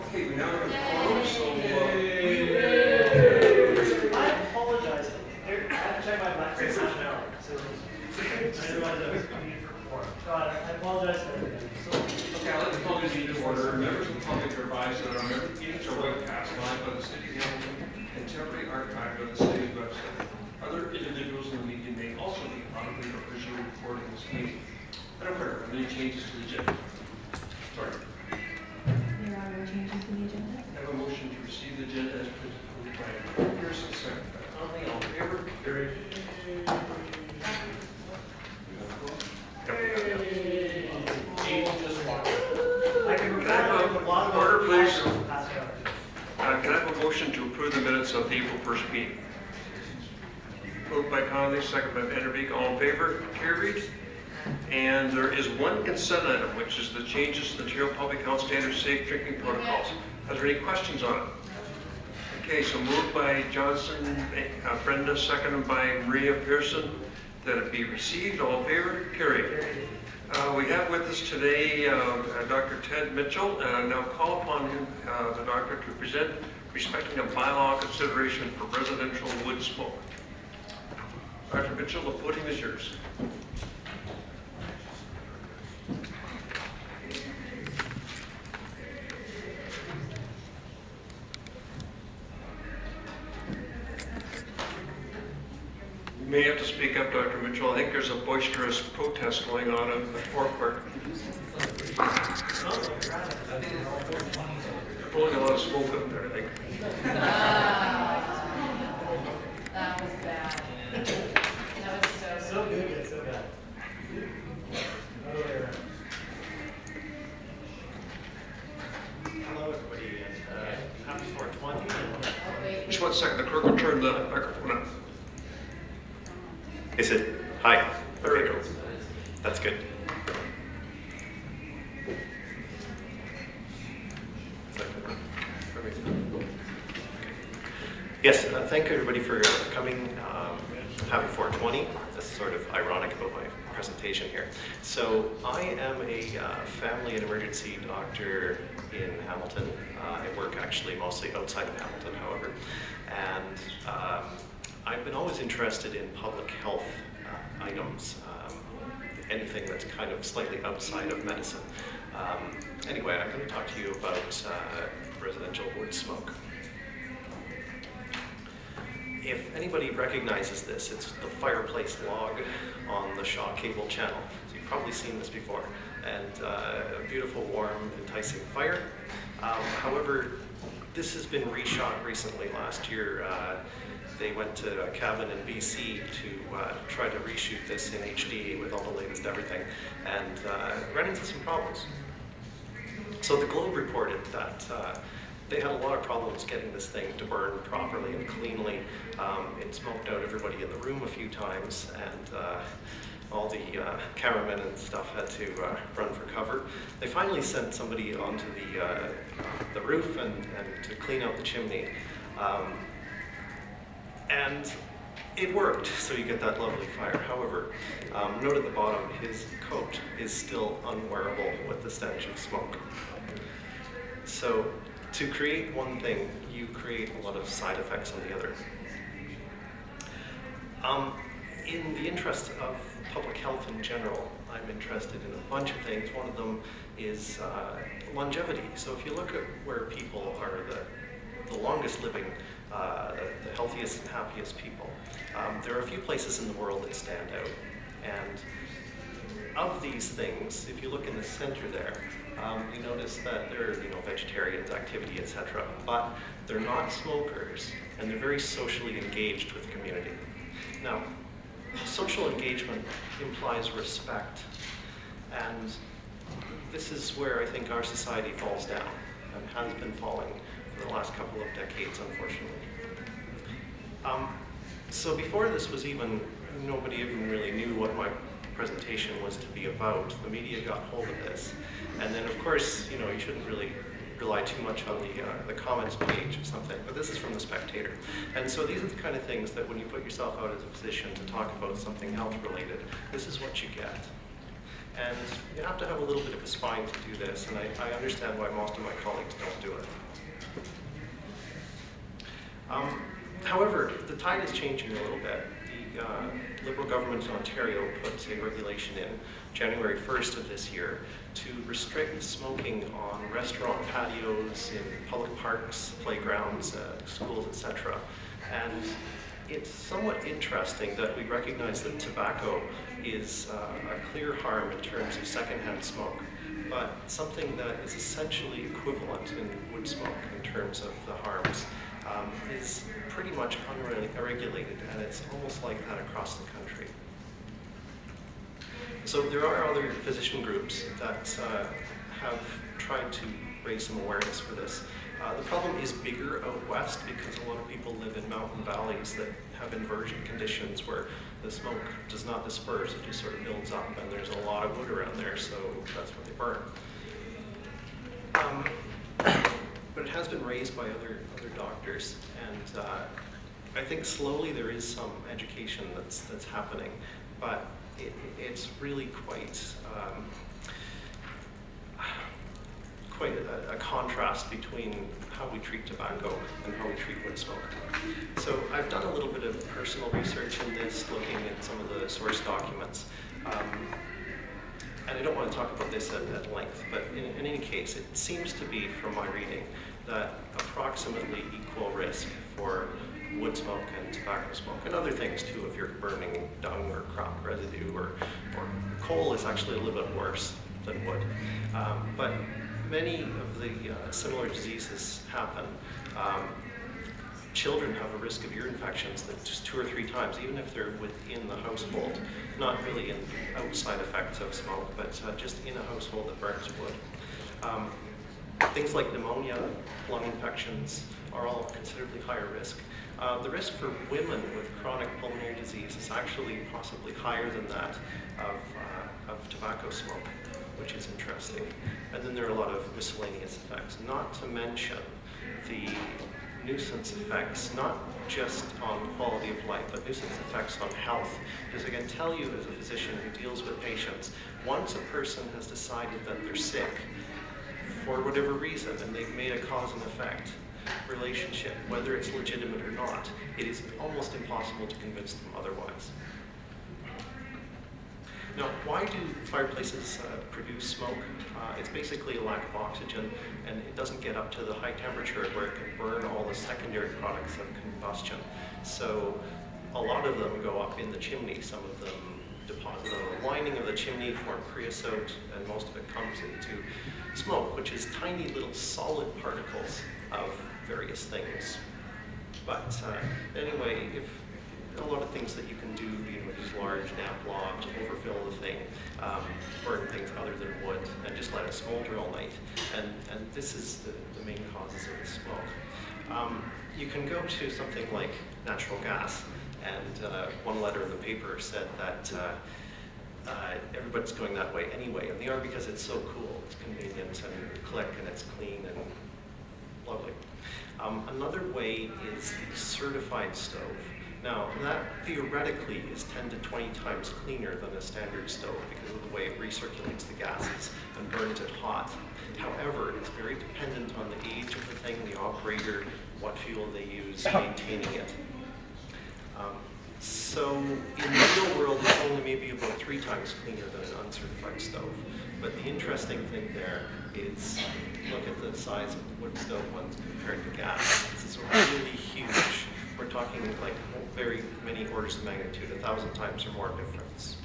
Okay, we now have a quorum, so I apologize. I have to check my black for half an hour. So I didn't realize that was needed for quorum. God, I apologize for everything. So, okay, I'll let the public meeting to order. Members of the public are advised that our member meetings are webcast live by the City of Hamilton and temporarily archived by the city's website. Other individuals in the meeting may also be audibly or visually recording this meeting. Madam Clerk, are there any changes to the agenda? Sorry. There are no changes in the agenda. I have a motion to receive the agenda as presented by Pearson, second by Conley. All in favor? Carried. I can Can I have report the blog. order, please? Pass it over. Can I have a motion to approve the minutes of the April 1st meeting? Moved by Conley, second by Vanderbeek. All in favor? Carried. And there is one consent item, which is the changes to the Ontario Public Health Standards Safe Drinking Protocols. Are there any questions on it? Okay, so moved by Johnson, Brenda, seconded by Maria Pearson, that it be received. All in favor? Carried. We have with us today Dr. Ted Mitchell, and I now call upon him, the doctor, to present respecting a bylaw consideration for residential wood smoke. Dr. Mitchell, the podium is yours. You may have to speak up, Dr. Mitchell. I think there's a boisterous protest going on in the forecourt. They're blowing a lot of smoke up there, I think. That was bad. That was So good, yet so bad. Hello, everybody, and happy 420. Just 1 second, the clerk will turn the microphone on. Is it? Hi. There we go. That's good. Yes, thank everybody for coming. Happy 420. That's sort of ironic about my presentation here. So I am a family and emergency doctor in Hamilton. I work actually mostly outside of Hamilton, however. And I've been always interested in public health items, anything that's kind of slightly outside of medicine. Anyway, I'm going to talk to you about residential wood smoke. If anybody recognizes this, it's the fireplace log on the Shaw cable channel. So you've probably seen this before. And a beautiful, warm, enticing fire. However, this has been reshot recently. Last year, they went to a cabin in BC to try to reshoot this in HD with all the latest everything, and ran into some problems. So the Globe reported that they had a lot of problems getting this thing to burn properly and cleanly. It smoked out everybody in the room a few times, and all the cameramen and stuff had to run for cover. They finally sent somebody onto the roof and to clean out the chimney. And it worked, so you get that lovely fire. However, note at the bottom, his coat is still unwearable with the stench of smoke. So to create one thing, you create a lot of side effects on the other. In the interest of public health in general, I'm interested in a bunch of things. One of them is longevity. So if you look at where people are the longest living, the healthiest and happiest people, there are a few places in the world that stand out. And of these things, if you look in the center there, you notice that there are, vegetarians, activity, etc. But they're not smokers, and they're very socially engaged with the community. Now, social engagement implies respect, and this is where I think our society falls down, and has been falling for the last couple of decades, unfortunately. So before this was even, nobody even really knew what my presentation was to be about. The media got hold of this, and then of course, you shouldn't really rely too much on the comments page or something, but this is from The Spectator. And so these are the kind of things that when you put yourself out as a physician to talk about something health related, this is what you get. And you have to have a little bit of a spine to do this, and I understand why most of my colleagues don't do it. However, the tide is changing a little bit. The Liberal government in Ontario put a regulation in January 1st of this year to restrict smoking on restaurant patios, in public parks, playgrounds, schools, etc. And it's somewhat interesting that we recognize that tobacco is a clear harm in terms of secondhand smoke, but something that is essentially equivalent in wood smoke in terms of the harms is pretty much unregulated, and it's almost like that across the country. So there are other physician groups that have tried to raise some awareness for this. The problem is bigger out west because a lot of people live in mountain valleys that have inversion conditions where the smoke does not disperse, it just sort of builds up, and there's a lot of wood around there, so that's what they burn. But it has been raised by other doctors, and I think slowly there is some education that's happening, but it's really quite a contrast between how we treat tobacco and how we treat wood smoke. So I've done a little bit of personal research in this, looking at some of the source documents. And I don't want to talk about this at length, but in any case, it seems to be, from my reading, that approximately equal risk for wood smoke and tobacco smoke, and other things too, if you're burning dung or crop residue, or coal is actually a little bit worse than wood. But many of the similar diseases happen. Children have a risk of ear infections that's just 2 or 3 times, even if they're within the household, not really an outside effect of smoke, but just in a household that burns wood. Things like pneumonia, lung infections are all considerably higher risk. The risk for women with chronic pulmonary disease is actually possibly higher than that of tobacco smoke, which is interesting. And then there are a lot of miscellaneous effects, not to mention the nuisance effects, not just on quality of life, but nuisance effects on health. Because I can tell you, as a physician who deals with patients, once a person has decided that they're sick, for whatever reason, and they've made a cause and effect relationship, whether it's legitimate or not, it is almost impossible to convince them otherwise. Now, why do fireplaces produce smoke? It's basically a lack of oxygen, and it doesn't get up to the high temperature where it can burn all the secondary products of combustion. So a lot of them go up in the chimney. Some of them deposit on the lining of the chimney, form creosote, and most of it comes into smoke, which is tiny little solid particles of various things. But anyway, if a lot of things that you can do, with these large damp logs, overfill the thing, burn things other than wood, and just let it smolder all night. And this is the main causes of the smoke. You can go to something like natural gas, and one letter in the paper said that everybody's going that way anyway, and they are because it's so cool, it's convenient, and click, and it's clean and lovely. Another way is the certified stove. Now, that theoretically is 10 to 20 times cleaner than a standard stove because of the way it recirculates the gases and burns it hot. However, it's very dependent on the age of the thing, the operator, what fuel they use, maintaining it. So in the real world, it's only maybe about 3 times cleaner than an uncertified stove. But the interesting thing there is look at the size of the wood stove one compared to gas. This is really huge. We're talking like very many orders of magnitude, 1,000 times or more difference.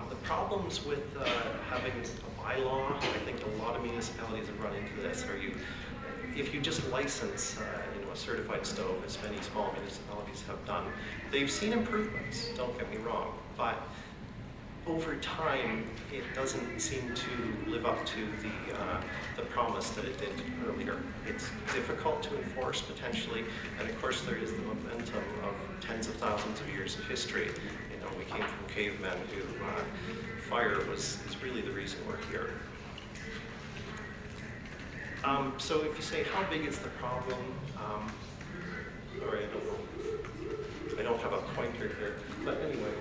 The problems with having a bylaw, I think a lot of municipalities have run into this, are if you just license a certified stove, as many small municipalities have done, they've seen improvements, don't get me wrong, but over time, it doesn't seem to live up to the promise that it did earlier. It's difficult to enforce, potentially, and of course there is the momentum of tens of thousands of years of history. We came from cavemen who fire is really the reason we're here. So if you say, how big is the problem? Sorry, I don't have a pointer here, but anyway,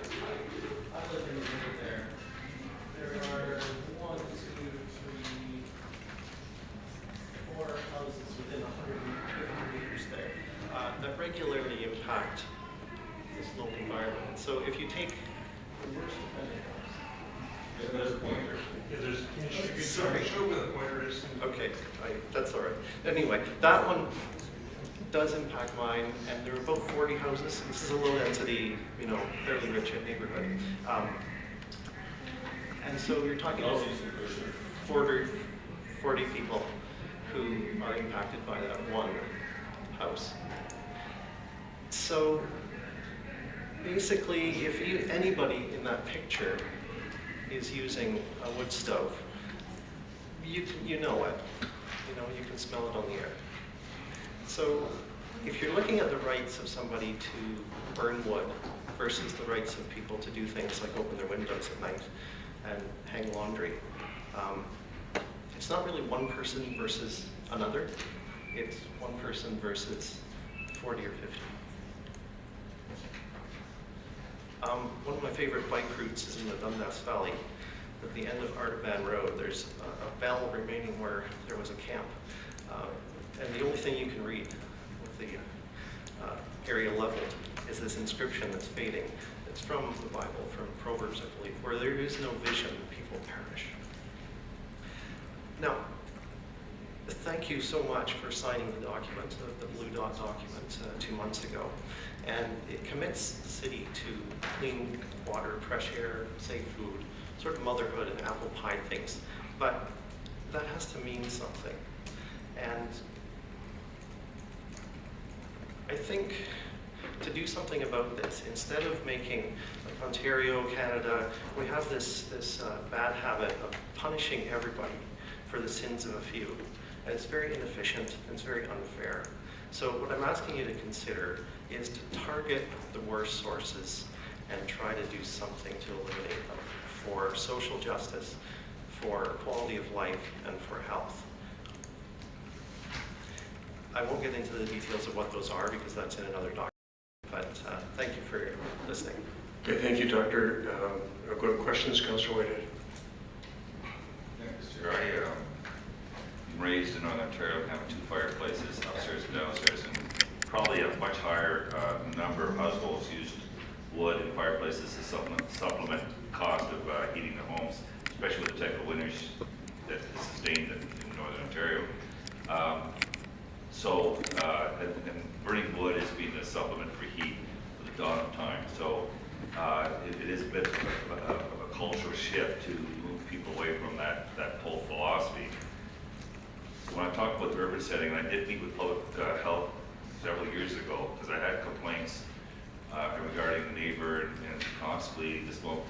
I live in the middle there. regularly impact this local environment. So if you take the worst Sorry. Show where the pointer is. Okay, that's all right. Anyway, that one does impact mine, and there are about 40 houses. This is a low density, fairly rich neighborhood. And so you're talking about 40 people who are impacted by that one house. So basically, if anybody in that picture is using a wood stove, you know it. You can smell it on the air. So if you're looking at the rights of somebody to burn wood versus the rights of people to do things like open their windows at night and hang laundry, it's not really one person versus another. It's one person versus 40 or 50. One of my favorite bike routes is in the Dundas Valley. At the end of Artaban Road, there's a bell remaining where there was a camp. And the only thing you can read with the area leveled is this inscription that's fading. It's from the Bible, from Proverbs, I believe, where there is no vision, people perish. Now, thank you so much for signing the document, the Blue Dot document 2 months ago. And it commits the city to clean water, fresh air, safe food, sort of motherhood and apple pie things. But that has to mean something. And I think to do something about this, instead of making, like Ontario, Canada, we have this bad habit of punishing everybody for the sins of a few. And it's very inefficient, and it's very unfair. So what I'm asking you to consider is to target the worst sources and try to do something to eliminate them for social justice, for quality of life, and for health. I won't get into the details of what those are because that's in another document, but thank you for listening. Okay, thank you, Doctor. I'll go to questions, Councillor Whitehead. Yeah, Mr. I'm raised in Northern Ontario, having 2 fireplaces, upstairs and downstairs, and probably a much higher number of households used wood and fireplaces to supplement cost of heating the homes, especially with the type of winters that is sustained in Northern Ontario. And burning wood has been a supplement for heat for the dawn of time. So it is a bit of a cultural shift to move people away from that whole philosophy. So when I talked about the urban setting, I did meet with public health several years ago because I had complaints regarding the neighbor and possibly the smoke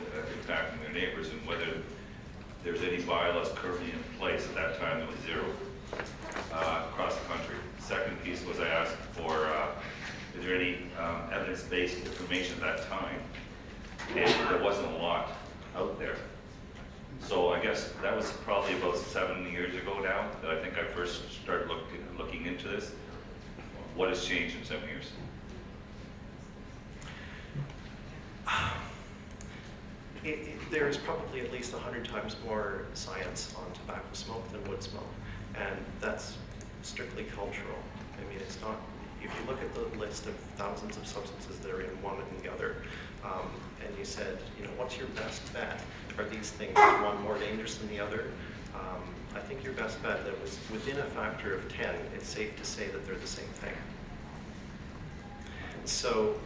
impacting their neighbors, and whether there's any bylaws currently in place. At that time, there was 0 across the country. Second piece was I asked for, is there any evidence-based information at that time? And there wasn't a lot out there. So I guess that was probably about 7 years ago now that I think I first started looking into this. What has changed in 7 years? There is probably at least 100 times more science on tobacco smoke than wood smoke, and that's strictly cultural. I mean, it's not, if you look at the list of thousands of substances that are in one and the other, and you said, what's your best bet? Are these things one more dangerous than the other? I think your best bet that was within a factor of 10, it's safe to say that they're the same thing. So,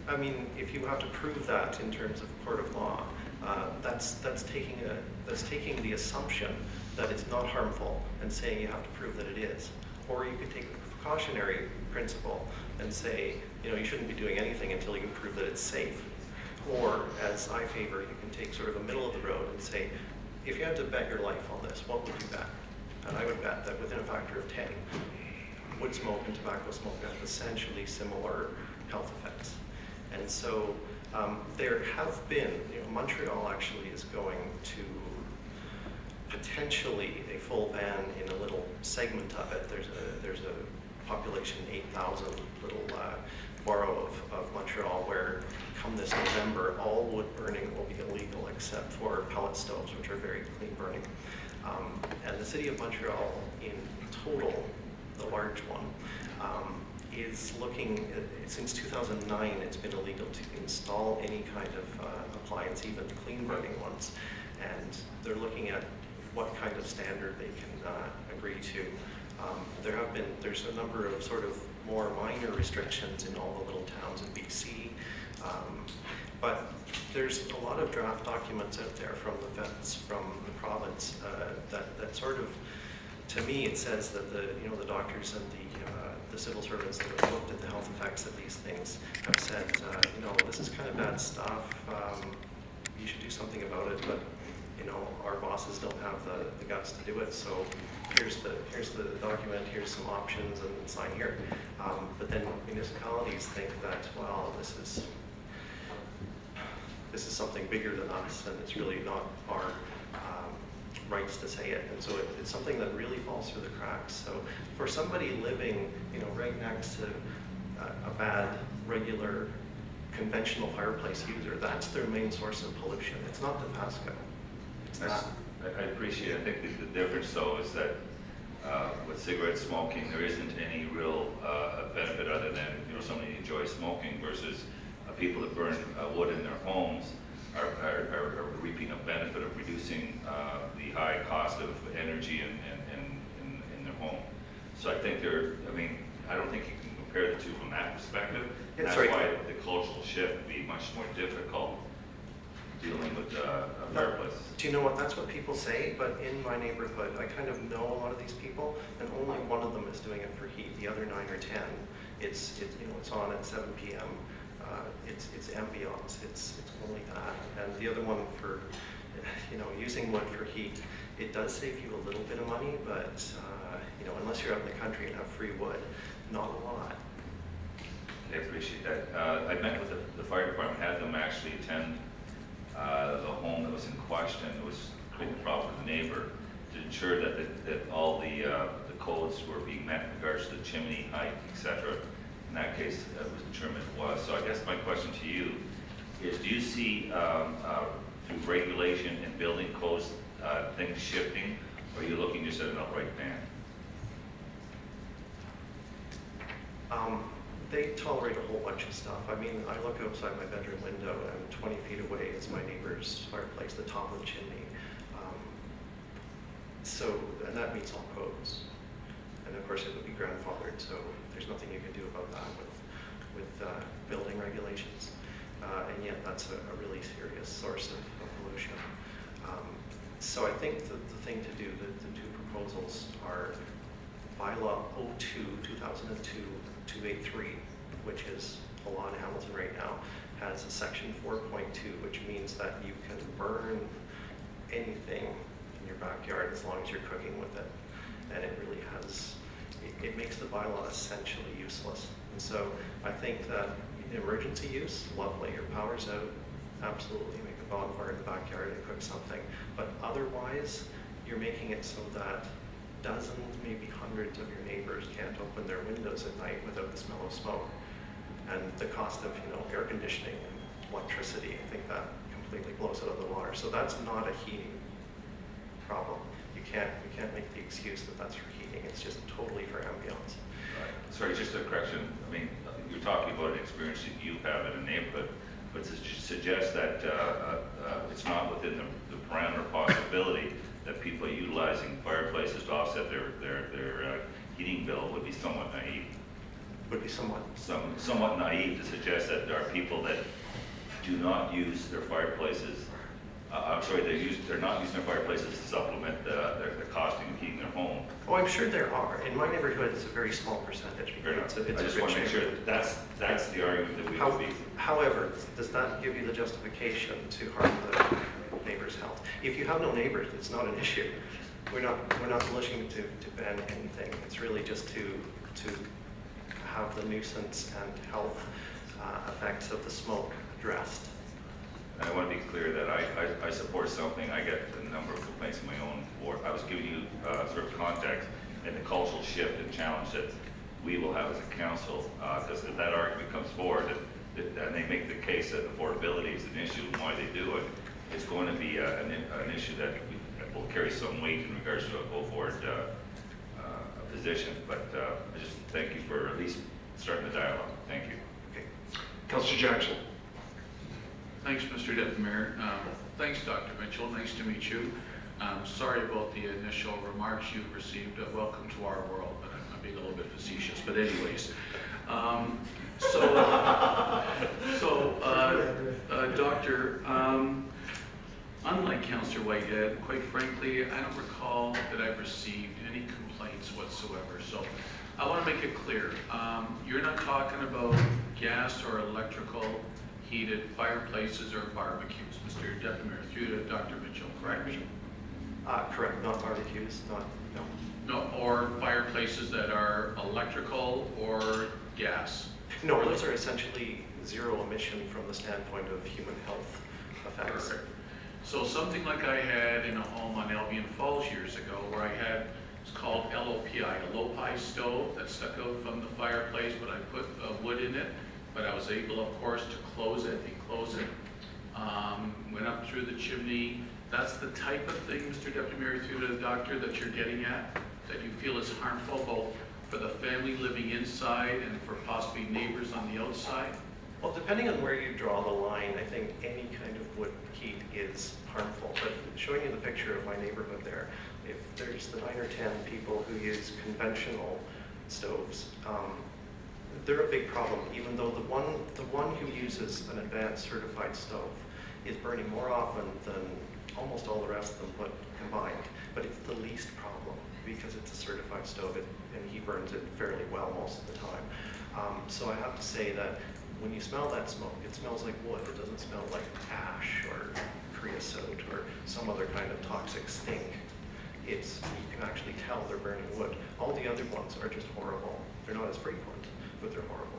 I mean, if you have to prove that in terms of court of law, that's taking the assumption that it's not harmful and saying you have to prove that it is. Or you could take a precautionary principle and say, you shouldn't be doing anything until you can prove that it's safe. Or, as I favor, you can take sort of a middle of the road and say, if you had to bet your life on this, what would you bet? And I would bet that within a factor of 10, wood smoke and tobacco smoke have essentially similar health effects. And so there have been, Montreal actually is going to potentially a full ban in a little segment of it. There's a population 8,000 little borough of Montreal where come this November, all wood burning will be illegal except for pellet stoves, which are very clean burning. And the city of Montreal in total, the large one, is looking, since 2009, it's been illegal to install any kind of appliance, even clean burning ones. And they're looking at what kind of standard they can agree to. There's a number of sort of more minor restrictions in all the little towns in BC. But there's a lot of draft documents out there from the feds, from the province, that sort of, to me, it says that the doctors and the civil servants that have looked at the health effects of these things have said, this is kind of bad stuff. You should do something about it, but our bosses don't have the guts to do it. So here's the document. Here's some options, and sign here. But then municipalities think that, well, this is something bigger than us, and it's really not our rights to say it. And so it's something that really falls through the cracks. So for somebody living, right next to a bad, regular, conventional fireplace user, that's their main source of pollution. It's not the Pasco. It's not. I appreciate it. I think the difference, though, is that with cigarette smoking, there isn't any real benefit other than somebody enjoys smoking versus people that burn wood in their homes are reaping a benefit of reducing the high cost of energy in their home. So I think I don't think you can compare the two from that perspective. That's That's right. why the cultural shift would be much more difficult dealing with a fireplace. Do you know what? That's what people say, but in my neighborhood, I kind of know a lot of these people, and only one of them is doing it for heat. The other 9 or 10, it's on at 7 p.m. It's ambiance. It's only that, and the other one for using wood for heat. It does save you a little bit of money, but unless you're out in the country and have free wood, not a lot. I appreciate that. I met with the fire department, had them actually attend the home that was in question. It was creating a problem with the neighbor to ensure that all the codes were being met in regards to the chimney height, etc. In that case, it was determined it was. So I guess my question to you is, do you see through regulation and building codes things shifting, or are you looking just at an outright ban? They tolerate a whole bunch of stuff. I mean, I look outside my bedroom window and 20 feet away is my neighbor's fireplace, the top of the chimney. And that meets all codes. And of course it would be grandfathered, so there's nothing you can do about that with building regulations. And yet that's a really serious source of pollution. So I think the thing to do, the two proposals are bylaw 2002-283, which is a law in Hamilton right now, has a section 4.2, which means that you can burn anything in your backyard as long as you're cooking with it. And it really it makes the bylaw essentially useless. And so I think that emergency use, lovely. Your power's out, absolutely make a bonfire in the backyard and cook something. But otherwise, you're making it so that dozens, maybe hundreds of your neighbors can't open their windows at night without the smell of smoke. And the cost of air conditioning and electricity, I think that completely blows it out of the water. So that's not a heating problem. You can't make the excuse that that's for heating. It's just totally for ambiance. Right. Sorry, just a correction. I mean, you're talking about an experience that you have in a neighborhood, but to suggest that it's not within the parameter possibility that people are utilizing fireplaces to offset their heating bill would be somewhat naive. Would be somewhat. Somewhat naive to suggest that there are people that do not use their fireplaces. They're not using their fireplaces to supplement the costing of heating their home. Oh, I'm sure there are. In my neighborhood, it's a very small percentage. Fair enough. It's I just want to make sure that that's the argument that we would be. However, does that give you the justification to harm the neighbor's health? If you have no neighbors, it's not an issue. We're not looking to ban anything. It's really just to have the nuisance and health effects of the smoke addressed. I want to be clear that I support something. I get a number of complaints in my own ward. I was giving you sort of context and the cultural shift and challenge that we will have as a council, because if that argument comes forward and they make the case that affordability is an issue and why they do it, it's going to be an issue that will carry some weight in regards to a go-forward position. But I just thank you for at least starting the dialogue. Thank you. Okay. Councillor Jackson. Thanks, Mr. Deputy Mayor. Thanks, Dr. Mitchell. Nice to meet you. Sorry about the initial remarks you received. Welcome to our world, but I'm being a little bit facetious. But anyways, Doctor, unlike Councillor Whitehead, quite frankly, I don't recall that I've received any complaints whatsoever. So I want to make it clear. You're not talking about gas or electrical heated fireplaces or barbecues, Mr. Deputy Mayor, through to Dr. Mitchell, correct? Correct, not barbecues, no. No, or fireplaces that are electrical or gas. No, those are essentially zero emission from the standpoint of human health effects. Perfect. So something like I had in a home on Albion Falls years ago where I had, it's called LOPI, a low-pi stove that stuck out from the fireplace, but I put wood in it, but I was able, of course, to close it, enclose it. Went up through the chimney. That's the type of thing, Mr. Deputy Mayor, through to the doctor, that you're getting at, that you feel is harmful both for the family living inside and for possibly neighbors on the outside? Well, depending on where you draw the line, I think any kind of wood heat is harmful. But showing you the picture of my neighborhood there, if there's the 9 or 10 people who use conventional stoves, they're a big problem, even though the one who uses an advanced certified stove is burning more often than almost all the rest of them put combined. But it's the least problem because it's a certified stove and he burns it fairly well most of the time. So I have to say that when you smell that smoke, it smells like wood. It doesn't smell like ash or creosote or some other kind of toxic stink. You can actually tell they're burning wood. All the other ones are just horrible. They're not as frequent, but they're horrible.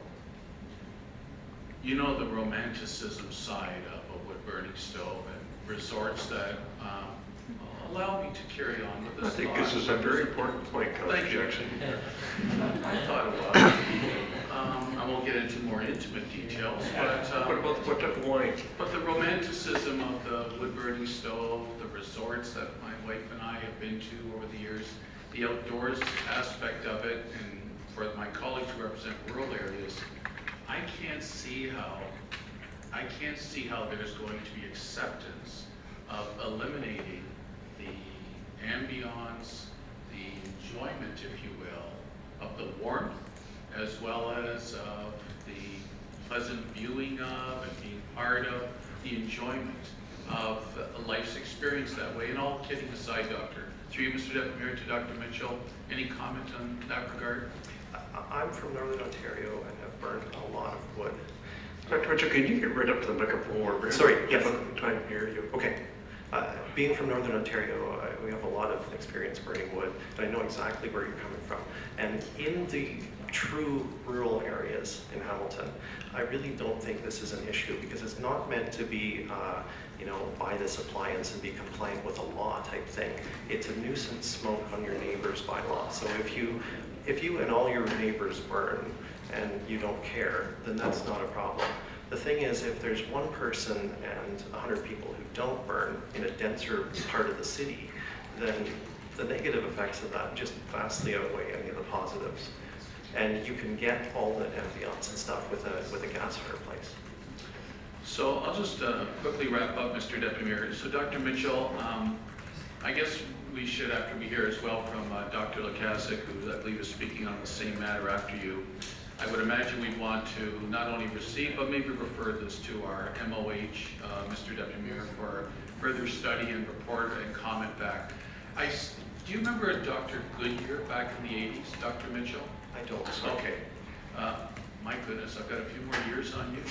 You know the romanticism side of a wood burning stove and resorts that allow me to carry on with this I think thought. this is a very important point, Councillor Thank you. Jackson. I thought it was. I won't get into more intimate details, What type of wine? but the romanticism of the wood burning stove, the resorts that my wife and I have been to over the years, the outdoors aspect of it, and for my colleagues who represent rural areas, I can't see how there's going to be acceptance of eliminating the ambiance, the enjoyment, if you will, of the warmth, as well as the pleasant viewing of and being part of the enjoyment of life's experience that way. And all kidding aside, Doctor, through you, Mr. Deputy Mayor, to Dr. Mitchell, any comment on that regard? I'm from Northern Ontario and have burned a lot of wood. Dr. Mitchell, can you get right up to the microphone more? Sorry, yes. Time to hear you. Okay. Being from Northern Ontario, we have a lot of experience burning wood, and I know exactly where you're coming from. And in the true rural areas in Hamilton, I really don't think this is an issue because it's not meant to be, buy this appliance and be compliant with a law type thing. It's a nuisance smoke on your neighbor's bylaw. So if you and all your neighbors burn and you don't care, then that's not a problem. The thing is, if there's one person and 100 people who don't burn in a denser part of the city, then the negative effects of that just vastly outweigh any of the positives. And you can get all the ambiance and stuff with a gas fireplace. So I'll just quickly wrap up, Mr. Deputy Mayor. So Dr. Mitchell, I guess we should, after we hear as well from Dr. Lukasik, who I believe is speaking on the same matter after you, I would imagine we'd want to not only receive, but maybe refer this to our MOH, Mr. Deputy Mayor, for further study and report and comment back. Do you remember Dr. Goodyear back in the 80s, Dr. Mitchell? I don't. Okay. My goodness, I've got a few more years on you.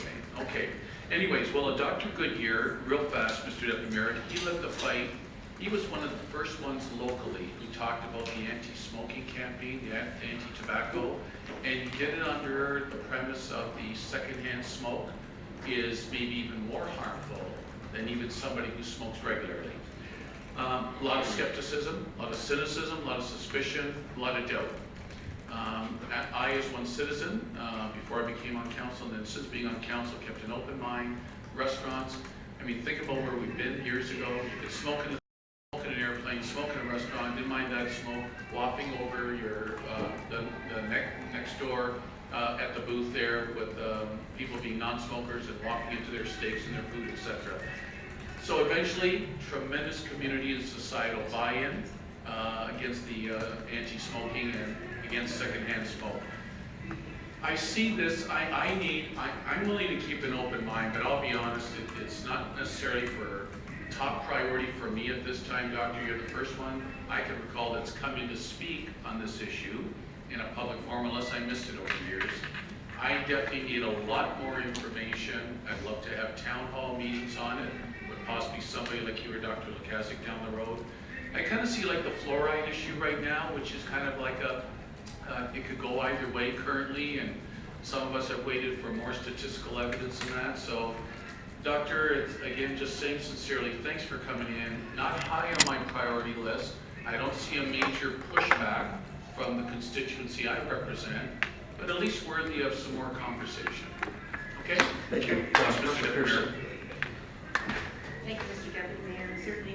Okay. Anyways, well, Dr. Goodyear, real fast, Mr. Deputy Mayor, he led the fight. He was one of the first ones locally who talked about the anti-smoking campaign, the anti-tobacco, and he did it under the premise of the secondhand smoke is maybe even more harmful than even somebody who smokes regularly. A lot of skepticism, a lot of cynicism, a lot of suspicion, a lot of doubt. I, as one citizen, before I became on council, and then since being on council, kept an open mind. Restaurants, I mean, think about where we've been years ago. You could smoke in an airplane, smoke in a restaurant, didn't mind that smoke wafting over your the next door at the booth there with people being non-smokers and walking into their steaks and their food, etc. So eventually, tremendous community and societal buy-in against the anti-smoking and against secondhand smoke. I see this, I'm willing to keep an open mind, but I'll be honest, it's not necessarily for top priority for me at this time, Doctor. You're the first one I can recall that's come in to speak on this issue in a public forum, unless I missed it over the years. I definitely need a lot more information. I'd love to have town hall meetings on it, with possibly somebody like you or Dr. Lukasik down the road. I kind of see like the fluoride issue right now, which is kind of like it could go either way currently, and some of us have waited for more statistical evidence in that. So, Doctor, it's, again, just saying sincerely, thanks for coming in. Not high on my priority list. I don't see a major pushback from the constituency I represent, but at least worthy of some more conversation. Okay? Thank you. Thanks, Mr. Pearson. Thank you, Mr. Deputy Mayor, and certainly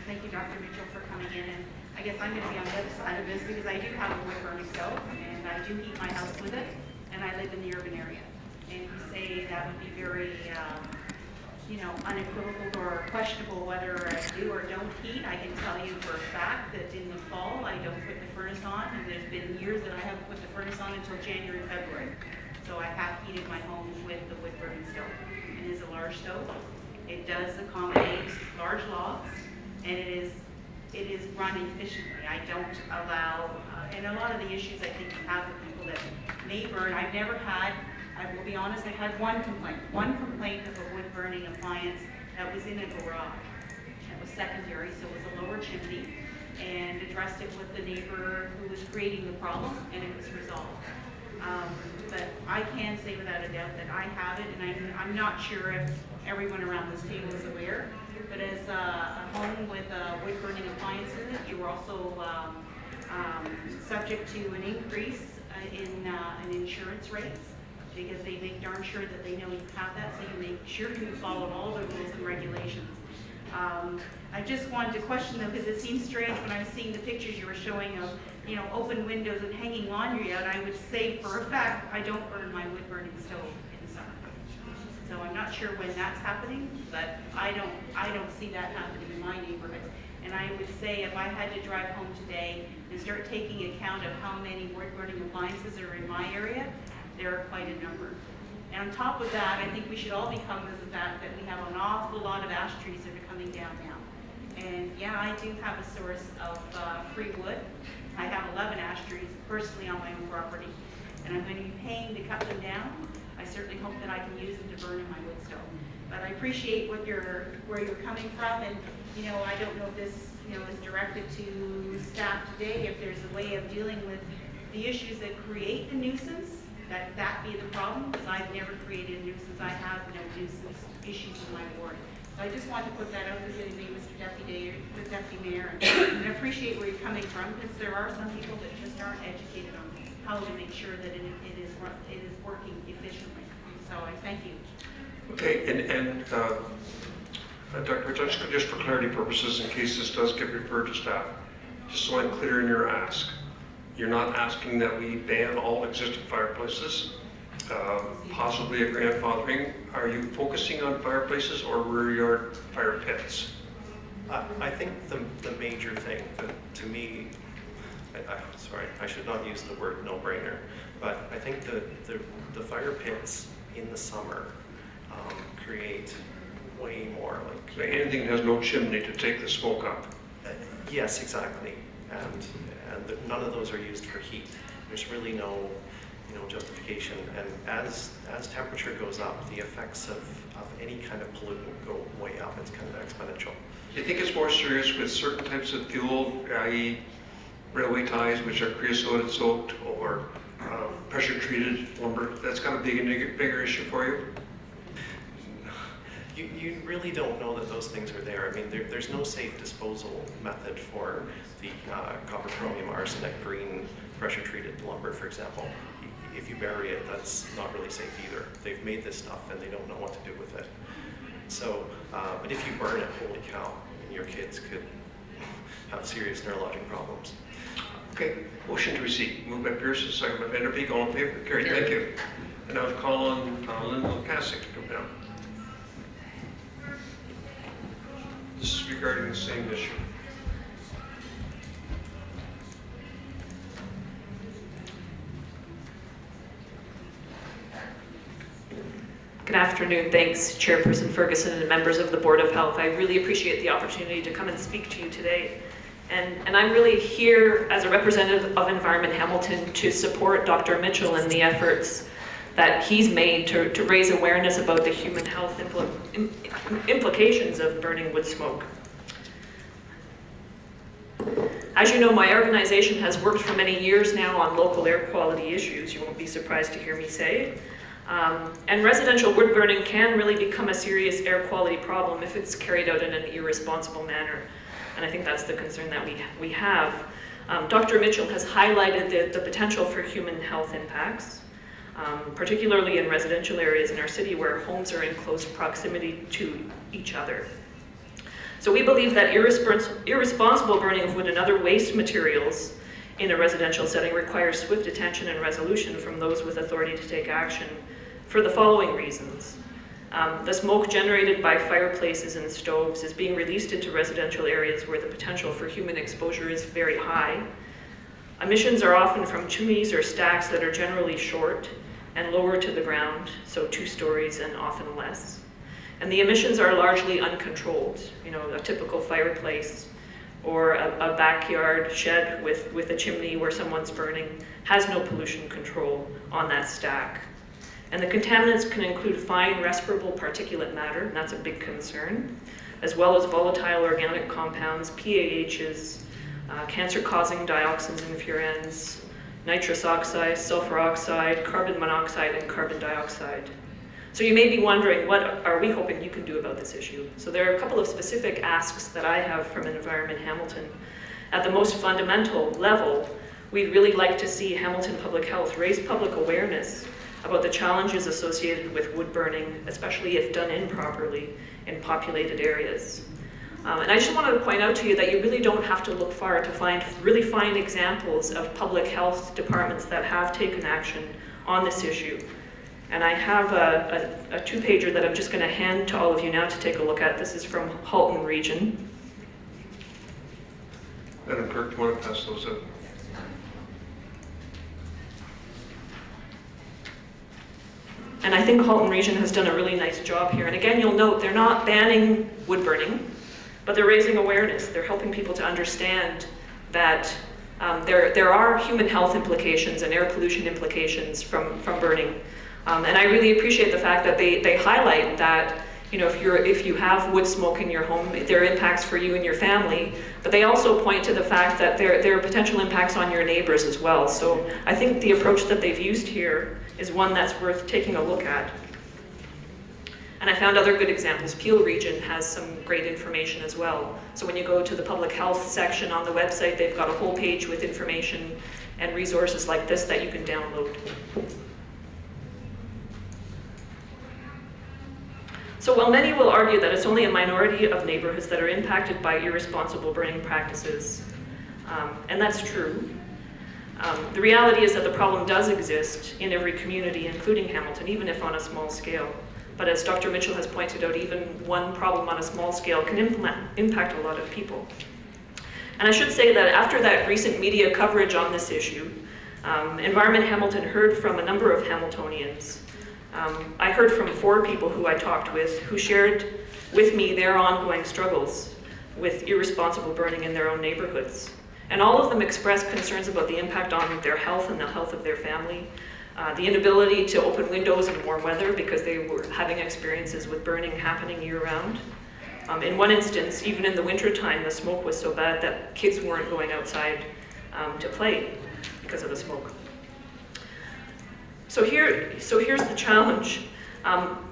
thank you, Dr. Mitchell, for coming in. And I guess I'm going to be on the other side of this because I do have a wood burning stove, and I do heat my house with it, and I live in the urban area. And you say that would be very, unequivocal or questionable whether I do or don't heat. I can tell you for a fact that in the fall I don't put the furnace on, and there's been years that I haven't put the furnace on until January, February. So I have heated my home with the wood burning stove. It is a large stove. It does accommodate large logs, and it is run efficiently. I don't allow, and a lot of the issues I think you have with people that may burn, I've never had, I will be honest, I had one complaint of a wood burning appliance that was in a garage. That was secondary, so it was a lower chimney, and addressed it with the neighbor who was creating the problem, and it was resolved. But I can say without a doubt that I have it, and I'm not sure if everyone around this table is aware, but as a home with wood burning appliances in it, you are also subject to an increase in insurance rates, because they make darn sure that they know you have that, so you make sure you follow all the rules and regulations. I just wanted to question them because it seems strange when I was seeing the pictures you were showing of, open windows and hanging laundry out. I would say for a fact I don't burn my wood burning stove in the summer. So I'm not sure when that's happening, but I don't see that happening in my neighborhoods. And I would say if I had to drive home today and start taking account of how many wood burning appliances are in my area, there are quite a number. And on top of that, I think we should all be cognizant of the fact that we have an awful lot of ash trees that are coming down now. And yeah, I do have a source of free wood. I have 11 ash trees personally on my own property, and I'm going to be paying to cut them down. I certainly hope that I can use them to burn in my wood stove. But I appreciate where you're coming from, and I don't know if this is directed to staff today, if there's a way of dealing with the issues that create the nuisance, that be the problem, because I've never created a nuisance. I have no nuisance issues in my ward. So I just want to put that out there today, Mr. Deputy Mayor, and I appreciate where you're coming from, because there are some people that just aren't educated on how to make sure that it is working efficiently. So I thank you. Okay, and Dr. Judge, just for clarity purposes, in case this does get referred to staff, just so I'm clear in your ask, you're not asking that we ban all existing fireplaces, possibly a grandfathering. Are you focusing on fireplaces or rear yard fire pits? I think the major thing that to me, sorry, I should not use the word no-brainer, but I think the fire pits in the summer create way more So anything that has no chimney to take the smoke up. Yes, exactly, and none of those are used for heat. There's really no justification, and as temperature goes up, the effects of any kind of pollutant go way up. It's kind of exponential. Do you think it's more serious with certain types of fuel, i.e. railway ties, which are creosote soaked, or pressure treated lumber? That's kind of bigger issue for you? You really don't know that those things are there. I mean, there's no safe disposal method for the copper, chromium, arsenic, green pressure-treated lumber, for example. If you bury it, that's not really safe either. They've made this stuff and they don't know what to do with it. So, but if you burn it, holy cow, your kids could have serious neurologic problems. Okay, motion to receive. Moved by Pearson, second by Vanderbeek. All in favor? Carried. Thank you. And I'll call on Linda Lukasik to come down. This is regarding the same issue. Good afternoon. Thanks, Chairperson Ferguson and members of the Board of Health. I really appreciate the opportunity to come and speak to you today. And I'm really here as a representative of Environment Hamilton to support Dr. Mitchell in the efforts that he's made to raise awareness about the human health implications of burning wood smoke. As you know, my organization has worked for many years now on local air quality issues, you won't be surprised to hear me say. And residential wood burning can really become a serious air quality problem if it's carried out in an irresponsible manner. And I think that's the concern that we have. Dr. Mitchell has highlighted the potential for human health impacts, particularly in residential areas in our city where homes are in close proximity to each other. So we believe that irresponsible burning of wood and other waste materials in a residential setting requires swift attention and resolution from those with authority to take action for the following reasons. The smoke generated by fireplaces and stoves is being released into residential areas where the potential for human exposure is very high. Emissions are often from chimneys or stacks that are generally short and lower to the ground, so 2 stories and often less. And the emissions are largely uncontrolled. You know, a typical fireplace or a backyard shed with a chimney where someone's burning has no pollution control on that stack. And the contaminants can include fine respirable particulate matter, and that's a big concern, as well as volatile organic compounds, PAHs, cancer-causing dioxins and furans, nitrous oxide, sulfur oxide, carbon monoxide, and carbon dioxide. So you may be wondering, what are we hoping you can do about this issue? So there are a couple of specific asks that I have from Environment Hamilton. At the most fundamental level, we'd really like to see Hamilton Public Health raise public awareness about the challenges associated with wood burning, especially if done improperly in populated areas. And I just wanted to point out to you that you really don't have to look far to really find examples of public health departments that have taken action on this issue. And I have a 2-pager that I'm just going to hand to all of you now to take a look at. This is from Halton Region. Madam Clerk, do you want to pass those out? And I think Halton Region has done a really nice job here. And again, you'll note they're not banning wood burning, but they're raising awareness. They're helping people to understand that there are human health implications and air pollution implications from burning. And I really appreciate the fact that they highlight that, you know, if you have wood smoke in your home, there are impacts for you and your family, but they also point to the fact that there are potential impacts on your neighbors as well. So I think the approach that they've used here is one that's worth taking a look at. And I found other good examples. Peel Region has some great information as well. So when you go to the public health section on the website, they've got a whole page with information and resources like this that you can download. So while many will argue that it's only a minority of neighborhoods that are impacted by irresponsible burning practices, and that's true, the reality is that the problem does exist in every community, including Hamilton, even if on a small scale. But as Dr. Mitchell has pointed out, even one problem on a small scale can impact a lot of people. And I should say that after that recent media coverage on this issue, Environment Hamilton heard from a number of Hamiltonians. I heard from 4 people who I talked with who shared with me their ongoing struggles with irresponsible burning in their own neighborhoods. And all of them expressed concerns about the impact on their health and the health of their family, the inability to open windows in warm weather because they were having experiences with burning happening year-round. In one instance, even in the wintertime, the smoke was so bad that kids weren't going outside to play because of the smoke. So here's the challenge.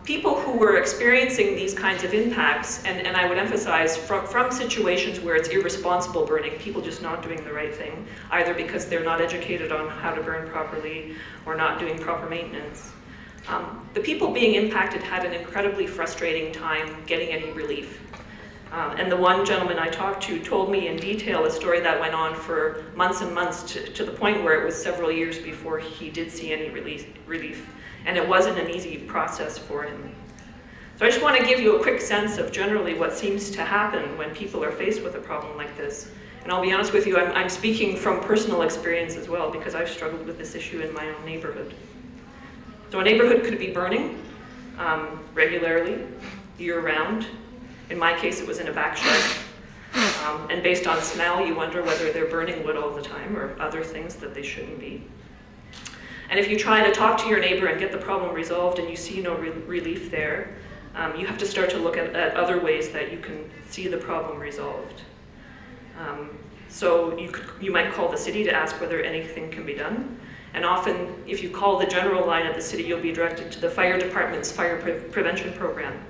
People who were experiencing these kinds of impacts, and I would emphasize from situations where it's irresponsible burning, people just not doing the right thing, either because they're not educated on how to burn properly or not doing proper maintenance. The people being impacted had an incredibly frustrating time getting any relief. And the one gentleman I talked to told me in detail a story that went on for months and months to the point where it was several years before he did see any relief. And it wasn't an easy process for him. So I just want to give you a quick sense of generally what seems to happen when people are faced with a problem like this. And I'll be honest with you, I'm speaking from personal experience as well, because I've struggled with this issue in my own neighborhood. So a neighborhood could be burning regularly, year-round. In my case, it was in a back shed. And based on smell, you wonder whether they're burning wood all the time or other things that they shouldn't be. And if you try to talk to your neighbor and get the problem resolved and you see no relief there, you have to start to look at other ways that you can see the problem resolved. So you might call the city to ask whether anything can be done. And often, if you call the general line at the city, you'll be directed to the fire department's fire prevention program.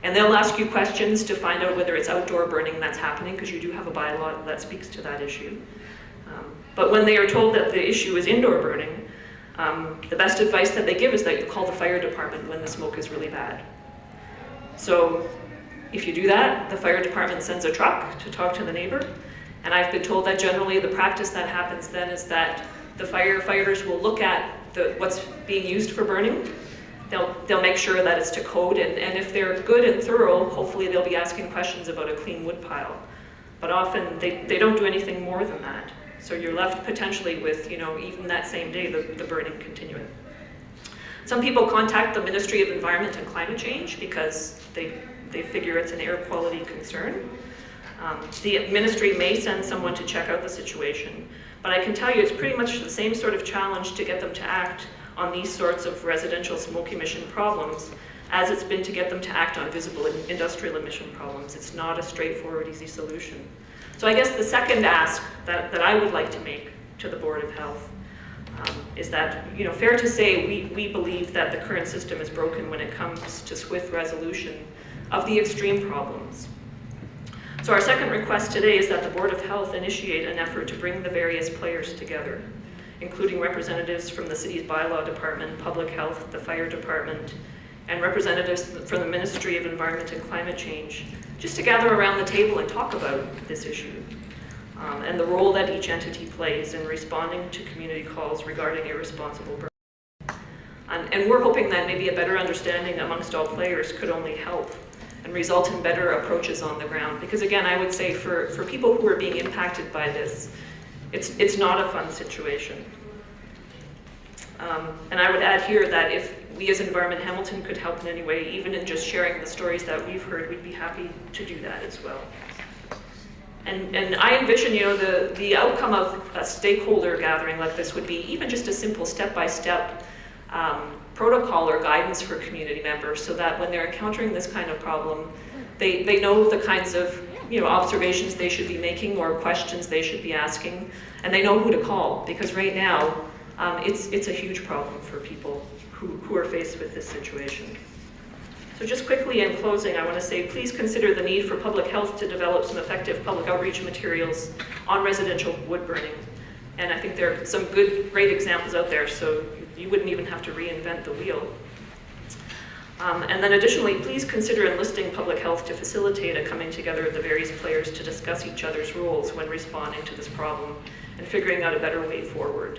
And they'll ask you questions to find out whether it's outdoor burning that's happening, because you do have a bylaw that speaks to that issue. But when they are told that the issue is indoor burning, the best advice that they give is that you call the fire department when the smoke is really bad. So if you do that, the fire department sends a truck to talk to the neighbor. And I've been told that generally the practice that happens then is that the firefighters will look at what's being used for burning. They'll make sure that it's to code, and if they're good and thorough, hopefully they'll be asking questions about a clean wood pile. But often they don't do anything more than that. So you're left potentially with, even that same day, the burning continuing. Some people contact the Ministry of Environment and Climate Change because they figure it's an air quality concern. The ministry may send someone to check out the situation, but I can tell you it's pretty much the same sort of challenge to get them to act on these sorts of residential smoke emission problems as it's been to get them to act on visible industrial emission problems. It's not a straightforward, easy solution. So I guess the second ask that I would like to make to the Board of Health is that, fair to say we believe that the current system is broken when it comes to swift resolution of the extreme problems. So our second request today is that the Board of Health initiate an effort to bring the various players together, including representatives from the city's bylaw department, public health, the fire department, and representatives from the Ministry of Environment and Climate Change, just to gather around the table and talk about this issue, and the role that each entity plays in responding to community calls regarding irresponsible burning. And we're hoping that maybe a better understanding amongst all players could only help and result in better approaches on the ground. Because again, I would say for people who are being impacted by this, it's not a fun situation. And I would add here that if we as Environment Hamilton could help in any way, even in just sharing the stories that we've heard, we'd be happy to do that as well. And I envision, the outcome of a stakeholder gathering like this would be even just a simple step-by-step protocol or guidance for community members, so that when they're encountering this kind of problem, they know the kinds of observations they should be making or questions they should be asking, and they know who to call, because right now it's a huge problem for people who are faced with this situation. So just quickly in closing, I want to say please consider the need for public health to develop some effective public outreach materials on residential wood burning. And I think there are some great examples out there, so you wouldn't even have to reinvent the wheel. And then additionally, please consider enlisting public health to facilitate a coming together of the various players to discuss each other's roles when responding to this problem and figuring out a better way forward.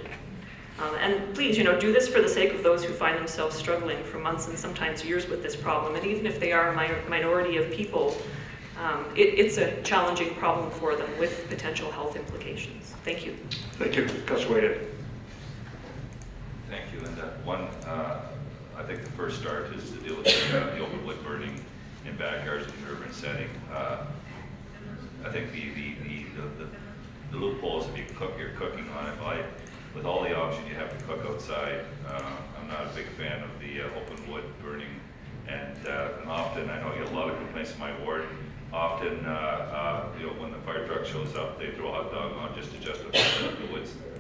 And please, do this for the sake of those who find themselves struggling for months and sometimes years with this problem. And even if they are a minority of people, it's a challenging problem for them with potential health implications. Thank you. Thank you. Councilor Wade. Thank you, Linda. I think the first start is to deal with the open wood burning in backyards in an urban setting. I think the loopholes, if you're cooking on it, with all the options you have to cook outside, I'm not a big fan of the open wood burning. And often, I know you get a lot of complaints in my ward. Often, when the fire truck shows up, they throw a hot dog on just to justify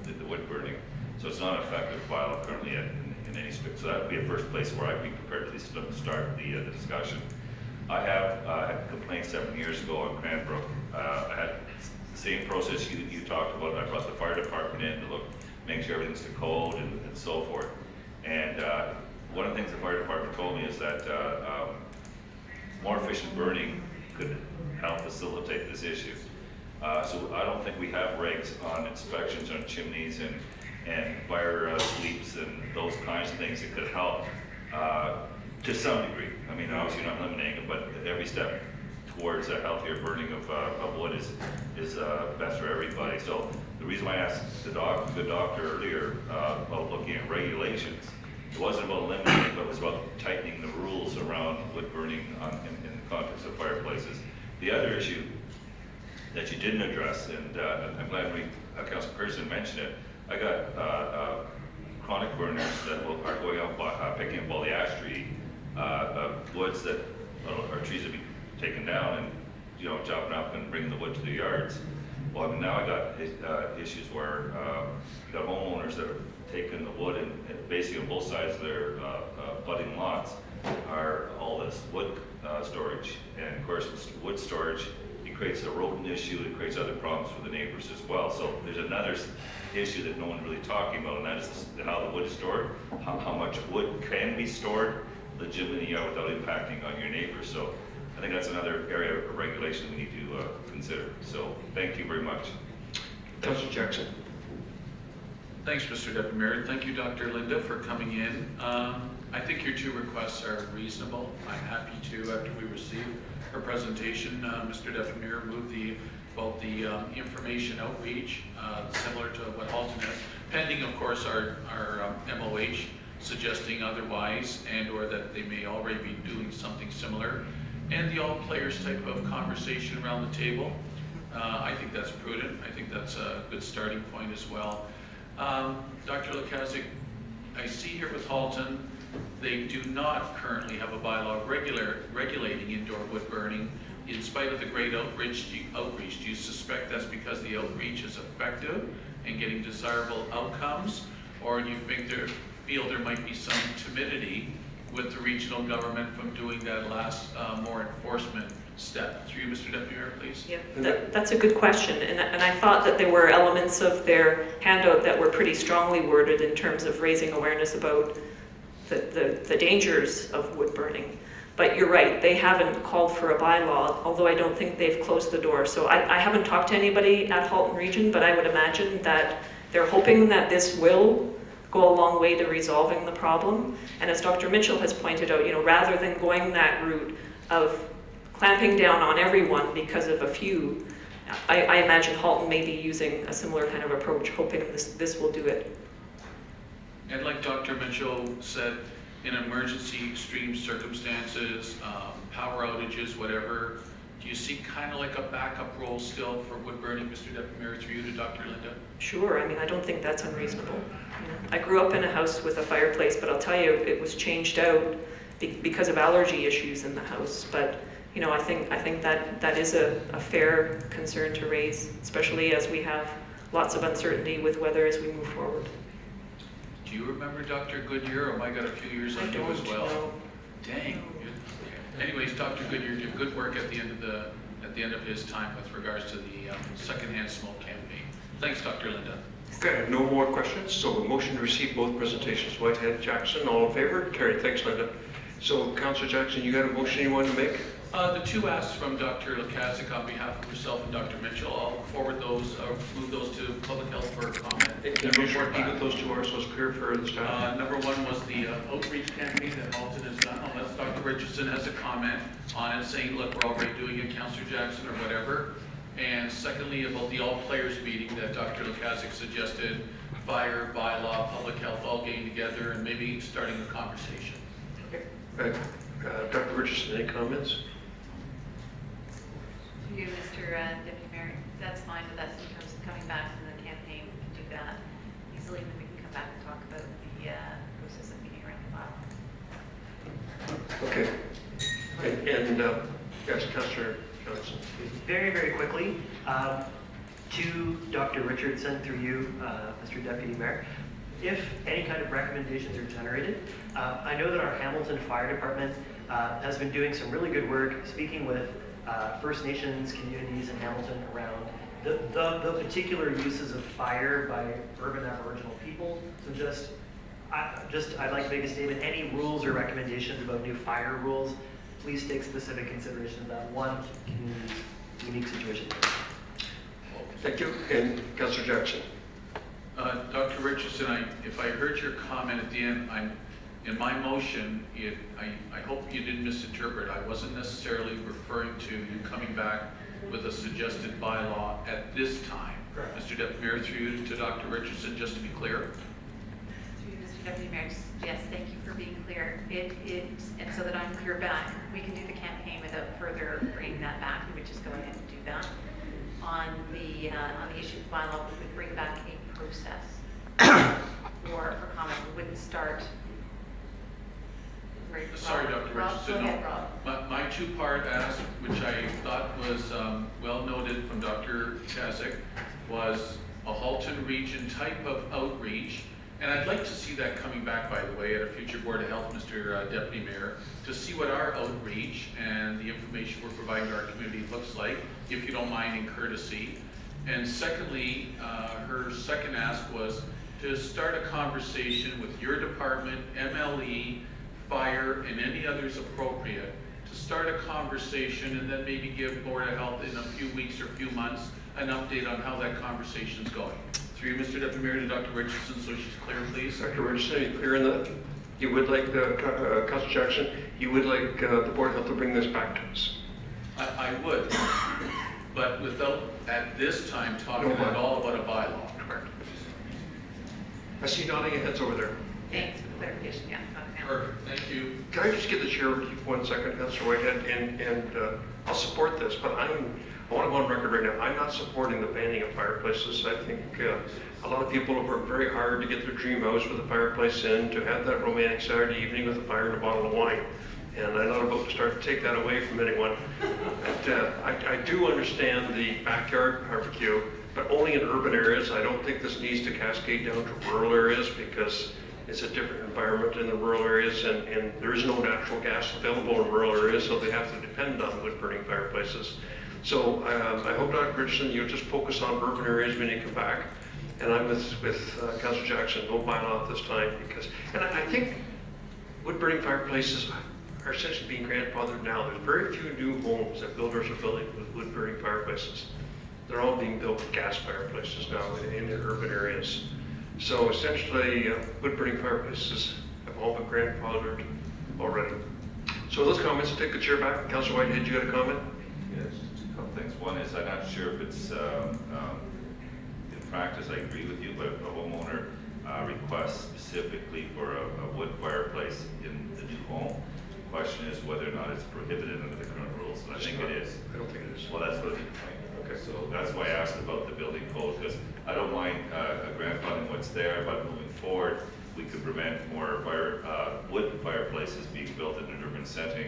the wood burning. So it's not an effective file currently in any space. So that would be a first place where I'd be prepared to start the discussion. I have had complaints 7 years ago on Cranbrook. I had the same process you talked about. I brought the fire department in to make sure everything's to code and so forth. And one of the things the fire department told me is that more efficient burning could help facilitate this issue. So I don't think we have regs on inspections on chimneys and fire sweeps and those kinds of things that could help to some degree. I mean, obviously not eliminating it, but every step towards a healthier burning of wood is best for everybody. So the reason why I asked the doctor earlier about looking at regulations, it wasn't about eliminating, but it was about tightening the rules around wood burning in the context of fireplaces. The other issue that you didn't address, and I'm glad Councilor Pearson mentioned it, I got chronic burners that are going out picking up all the ash tree woods that are trees that be taken down and chopping up and bringing the wood to the yards. Well, I mean, now I got issues where you got homeowners that are taking the wood and basically on both sides of their budding lots are all this wood storage, and of course with wood storage it creates a rodent issue, it creates other problems for the neighbors as well. So there's another issue that no one's really talking about, and that is how the wood is stored, how much wood can be stored legitimately without impacting on your neighbors. So I think that's another area of regulation we need to consider. So thank you very much. Councilor Jackson. Thanks, Mr. Deputy Mayor. Thank you, Dr. Linda, for coming in. I think your two requests are reasonable. I'm happy to, after we receive her presentation, Mr. Deputy Mayor, move the information outreach, similar to what Halton has, pending, of course, our MOH suggesting otherwise, and or that they may already be doing something similar, and the all players type of conversation around the table. I think that's prudent. I think that's a good starting point as well. Dr. Lukaszuk, I see here with Halton, they do not currently have a bylaw regulating indoor wood burning. In spite of the great outreach, do you suspect that's because the outreach is effective and getting desirable outcomes? Or do you feel there might be some timidity with the regional government from doing that last more enforcement step? Through you, Mr. Deputy Mayor, please. Yeah, that's a good question, and I thought that there were elements of their handout that were pretty strongly worded in terms of raising awareness about the dangers of wood burning. But you're right, they haven't called for a bylaw, although I don't think they've closed the door. So I haven't talked to anybody at Halton Region, but I would imagine that they're hoping that this will go a long way to resolving the problem. And as Dr. Mitchell has pointed out, rather than going that route of clamping down on everyone because of a few, I imagine Halton may be using a similar kind of approach, hoping this will do it. And like Dr. Mitchell said, in emergency, extreme circumstances, power outages, whatever, do you see kind of like a backup role still for wood burning, Mr. Deputy Mayor, through you to Dr. Linda? Sure, I mean, I don't think that's unreasonable. I grew up in a house with a fireplace, but I'll tell you, it was changed out because of allergy issues in the house. But I think that is a fair concern to raise, especially as we have lots of uncertainty with weather as we move forward. Do you remember Dr. Goodyear, or am I got a few years on you as well? No. Dang. Anyways, Dr. Goodyear did good work at the end of his time with regards to the secondhand smoke campaign. Thanks, Dr. Linda. Okay, no more questions. So a motion to receive both presentations. Whitehead, Jackson, all in favor? Carried. Thanks, Linda. So, Councillor Jackson, you got a motion you want to make? The two asks from Dr. Lukaszuk on behalf of herself and Dr. Mitchell, I'll forward those, move those to Public Health for comment. Can you repeat what those two are so it's clear for the staff? Number one was the outreach campaign that Halton has done, unless Dr. Richardson has a comment on it saying, look, we're already doing it, Councillor Jackson, or whatever. And secondly, about the all players meeting that Dr. Lukaszuk suggested, fire, bylaw, public health, all getting together and maybe starting a conversation. Okay. Dr. Richardson, any comments? You, Mr. Deputy Mayor, that's fine with us in terms of coming back from the campaign. We can do that easily, and then we can come back and talk about the process of meeting around the bylaw. Okay. And yes, Councillor Johnson. Very, very quickly, to Dr. Richardson, through you, Mr. Deputy Mayor, if any kind of recommendations are generated, I know that our Hamilton Fire Department has been doing some really good work speaking with First Nations communities in Hamilton around the particular uses of fire by urban Aboriginal people. So I'd like to make a statement. Any rules or recommendations about new fire rules, please take specific consideration of that one community's unique situation. Thank you. And Councillor Jackson. Dr. Richardson, if I heard your comment at the end, in my motion, I hope you didn't misinterpret. I wasn't necessarily referring to you coming back with a suggested bylaw at this time. Correct. Mr. Deputy Mayor, through you to Dr. Richardson, just to be clear. Through you, Mr. Deputy Mayor, yes, thank you for being clear. And so that I'm clear back, we can do the campaign without further bringing that back. We would just go ahead and do that. On the issue of bylaw, we would bring back a process for comment. We wouldn't start. Sorry, Dr. Rob, Richardson. go ahead, No. Rob. My two-part ask, which I thought was well noted from Dr. Kazak, was a Halton region type of outreach. And I'd like to see that coming back, by the way, at a future Board of Health, Mr. Deputy Mayor, to see what our outreach and the information we're providing to our community looks like, if you don't mind, in courtesy. And secondly, her second ask was to start a conversation with your department, MLE, fire, and any others appropriate, to start a conversation and then maybe give Board of Health in a few weeks or few months an update on how that conversation's going. Through you, Mr. Deputy Mayor, to Dr. Richardson, so she's clear, please. Dr. Richardson, are you clear in that? You would like, Councillor Jackson, you would like the Board of Health to bring this back to us? I would, but without, at this time, talking at all about a bylaw. Correct. I see nodding heads over there. Thanks for the clarification, yeah. got it now. Perfect, thank you. Can I just give the chair 1 second, Councillor Whitehead, and I'll support this, but I want to go on record right now. I'm not supporting the banning of fireplaces. I think a lot of people have worked very hard to get their dream house with a fireplace in, to have that romantic Saturday evening with a fire and a bottle of wine. And I'm not about to start to take that away from anyone. But, I do understand the backyard barbecue, but only in urban areas. I don't think this needs to cascade down to rural areas, because it's a different environment in the rural areas, and there is no natural gas available in rural areas, so they have to depend on wood-burning fireplaces. So I hope, Dr. Richardson, you'll just focus on urban areas when you come back. And I'm with Councillor Jackson, no bylaw at this time, because, and I think wood-burning fireplaces are essentially being grandfathered now. There's very few new homes that builders are building with wood-burning fireplaces. They're all being built with gas fireplaces now in the urban areas. So essentially, wood-burning fireplaces have all been grandfathered already. So those comments, I'll take the chair back. Councillor Whitehead, you got a comment? Yes, just a couple things. One is, I'm not sure if it's, in practice, I agree with you, but if a homeowner requests specifically for a wood fireplace in the new home, the question is whether or not it's prohibited under the current rules, and I think it is. I don't think it is. Well, that's what, okay, so that's why I asked about the building code, because I don't mind grandfathering what's there, but moving forward, we could prevent more wood fireplaces being built in an urban setting.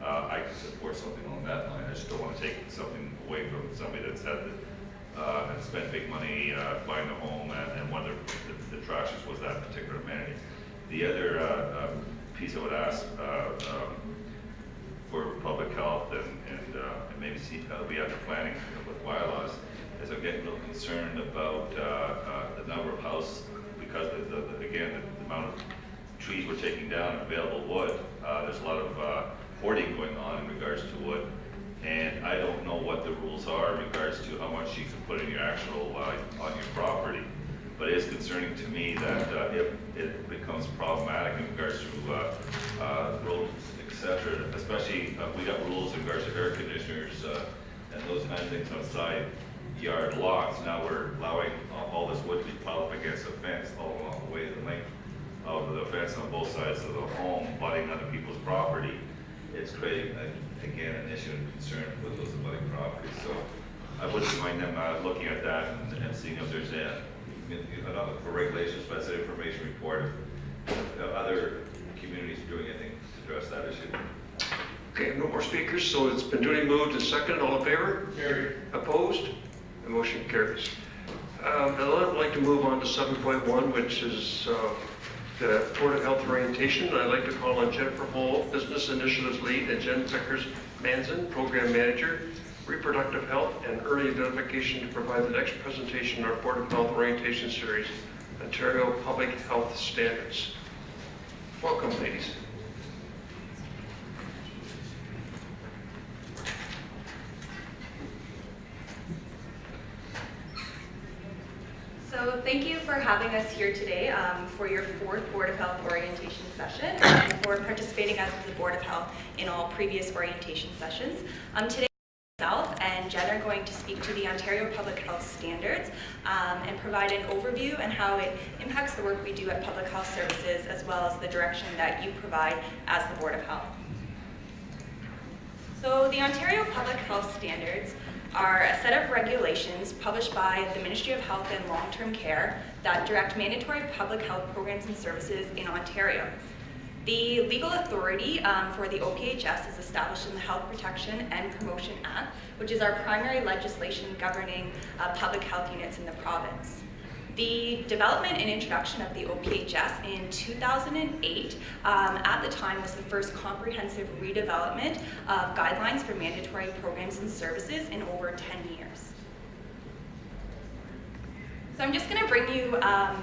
I can support something along that line. I just don't want to take something away from somebody that's had and spent big money buying a home, and one of the attractions was that particular amenity. The other piece I would ask for public health and maybe see how we have the planning with bylaws, is I'm getting a little concerned about the number of houses, because again, the amount of trees we're taking down and available wood. There's a lot of hoarding going on in regards to wood, and I don't know what the rules are in regards to how much you can put in your actual on your property. But it is concerning to me that if it becomes problematic in regards to roads, etc., especially we got rules in regards to air conditioners and those kind of things outside yard lots. Now we're allowing all this wood to be piled up against a fence all along the way, the length of the fence on both sides of the home, butting other people's property. It's creating, again, an issue and concern with those abutting properties. So I wouldn't mind them looking at that and seeing if there's for regulations, but it's an information report if other communities are doing anything to address that issue. Okay, no more speakers, so it's been duly moved and seconded. All in favor? Carried. Opposed? The motion carries. I'd like to move on to 7.1, which is the Board of Health orientation. I'd like to call on Jennifer Hall, Business Initiatives Lead, and Jen Pickers-Manson, Program Manager, Reproductive Health and Early Identification, to provide the next presentation on our Board of Health Orientation Series, Ontario Public Health Standards. Welcome, ladies. thank you for having us here today for your 4th Board of Health orientation session and for participating as the Board of Health in all previous orientation sessions. Today, myself and Jen are going to speak to the Ontario Public Health Standards and provide an overview and how it impacts the work we do at Public Health Services, as well as the direction that you provide as the Board of Health. So the Ontario Public Health Standards are a set of regulations published by the Ministry of Health and Long-Term Care that direct mandatory public health programs and services in Ontario. The legal authority for the OPHS is established in the Health Protection and Promotion Act, which is our primary legislation governing public health units in the province. The development and introduction of the OPHS in 2008 at the time was the first comprehensive redevelopment of guidelines for mandatory programs and services in over 10 years. So I'm just going to bring you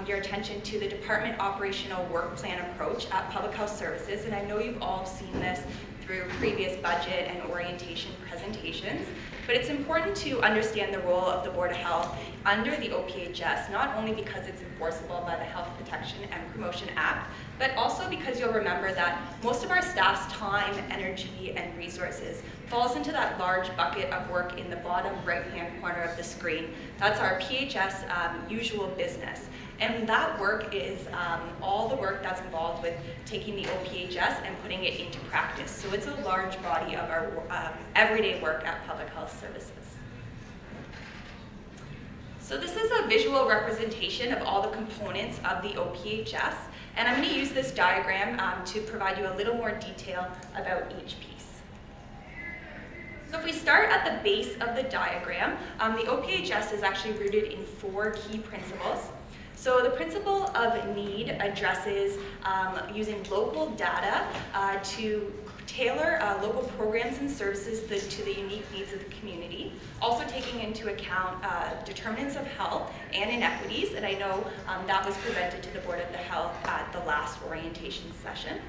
your attention to the Department Operational Work Plan approach at Public Health Services, and I know you've all seen this through previous budget and orientation presentations, but it's important to understand the role of the Board of Health under the OPHS, not only because it's enforceable by the Health Protection and Promotion Act, but also because you'll remember that most of our staff's time, energy, and resources falls into that large bucket of work in the bottom right-hand corner of the screen. That's our PHS usual business. And that work is all the work that's involved with taking the OPHS and putting it into practice. So it's a large body of our everyday work at Public Health Services. So this is a visual representation of all the components of the OPHS, and I'm going to use this diagram to provide you a little more detail about each piece. So if we start at the base of the diagram, the OPHS is actually rooted in 4 key principles. So the principle of need addresses using local data to tailor local programs and services to the unique needs of the community, also taking into account determinants of health and inequities, and I know that was presented to the Board of the Health at the last orientation session.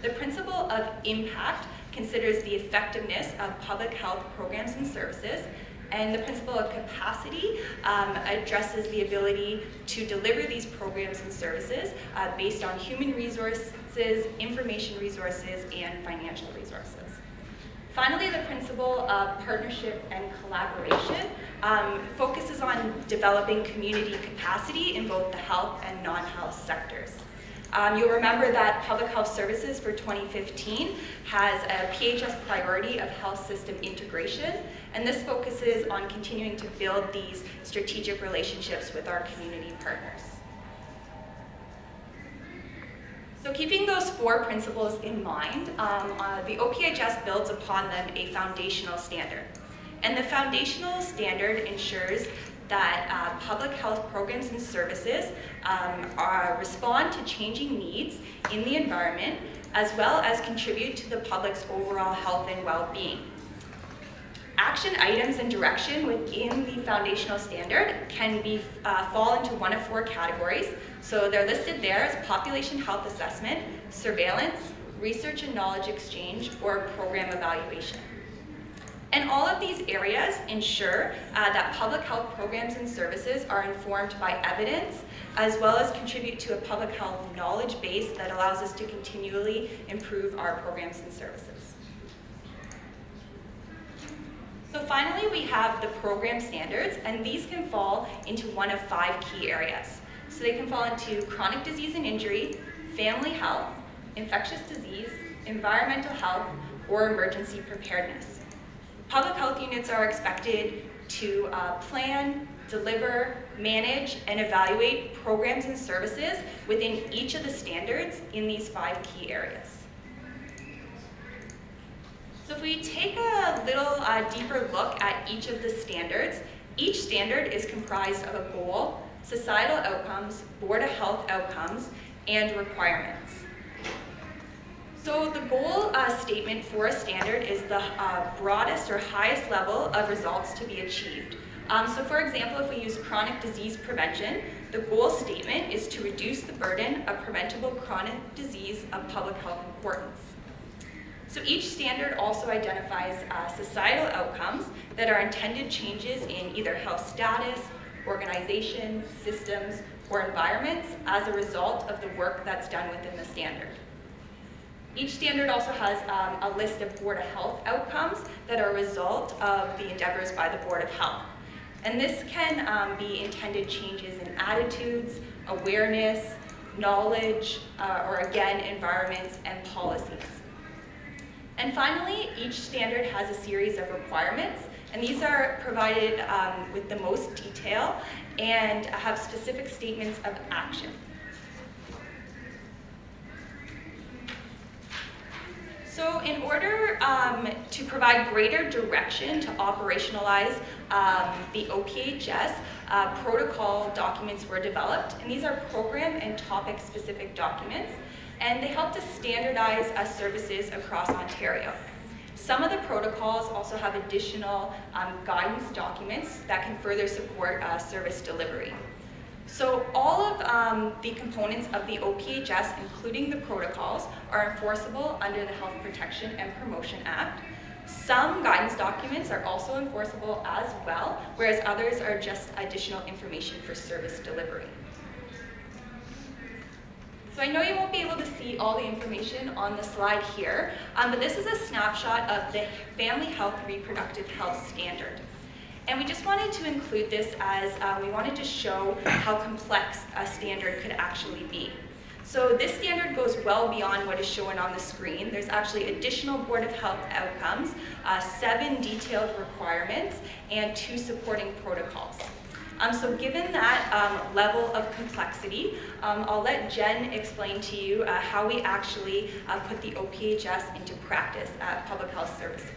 The principle of impact considers the effectiveness of public health programs and services, and the principle of capacity addresses the ability to deliver these programs and services based on human resources, information resources, and financial resources. Finally, the principle of partnership and collaboration focuses on developing community capacity in both the health and non-health sectors. You'll remember that Public Health Services for 2015 has a PHS priority of health system integration, and this focuses on continuing to build these strategic relationships with our community partners. So keeping those 4 principles in mind, the OPHS builds upon them a foundational standard. And the foundational standard ensures that public health programs and services respond to changing needs in the environment, as well as contribute to the public's overall health and well-being. Action items and direction within the foundational standard can fall into one of 4 categories. So they're listed there as population health assessment, surveillance, research and knowledge exchange, or program evaluation. And all of these areas ensure that public health programs and services are informed by evidence, as well as contribute to a public health knowledge base that allows us to continually improve our programs and services. So finally, we have the program standards, and these can fall into one of 5 key areas. So they can fall into chronic disease and injury, family health, infectious disease, environmental health, or emergency preparedness. Public health units are expected to plan, deliver, manage, and evaluate programs and services within each of the standards in these 5 key areas. So if we take a little deeper look at each of the standards, each standard is comprised of a goal, societal outcomes, Board of Health outcomes, and requirements. So the goal statement for a standard is the broadest or highest level of results to be achieved. So for example, if we use chronic disease prevention, the goal statement is to reduce the burden of preventable chronic disease of public health importance. So each standard also identifies societal outcomes that are intended changes in either health status organizations, systems, or environments as a result of the work that's done within the standard. Each standard also has a list of Board of Health outcomes that are a result of the endeavors by the Board of Health. And this can be intended changes in attitudes, awareness, knowledge, or again, environments and policies. And finally, each standard has a series of requirements, and these are provided with the most detail and have specific statements of action. So in order to provide greater direction to operationalize the OPHS, protocol documents were developed, and these are program and topic specific documents, and they help to standardize services across Ontario. Some of the protocols also have additional guidance documents that can further support service delivery. So all of the components of the OPHS, including the protocols, are enforceable under the Health Protection and Promotion Act. Some guidance documents are also enforceable as well, whereas others are just additional information for service delivery. So I know you won't be able to see all the information on the slide here, but this is a snapshot of the Family Health Reproductive Health Standard. And we just wanted to include this as we wanted to show how complex a standard could actually be. So this standard goes well beyond what is shown on the screen. There's actually additional Board of Health outcomes, 7 detailed requirements, and 2 supporting protocols. So given that level of complexity, I'll let Jen explain to you how we actually put the OPHS into practice at Public Health Services.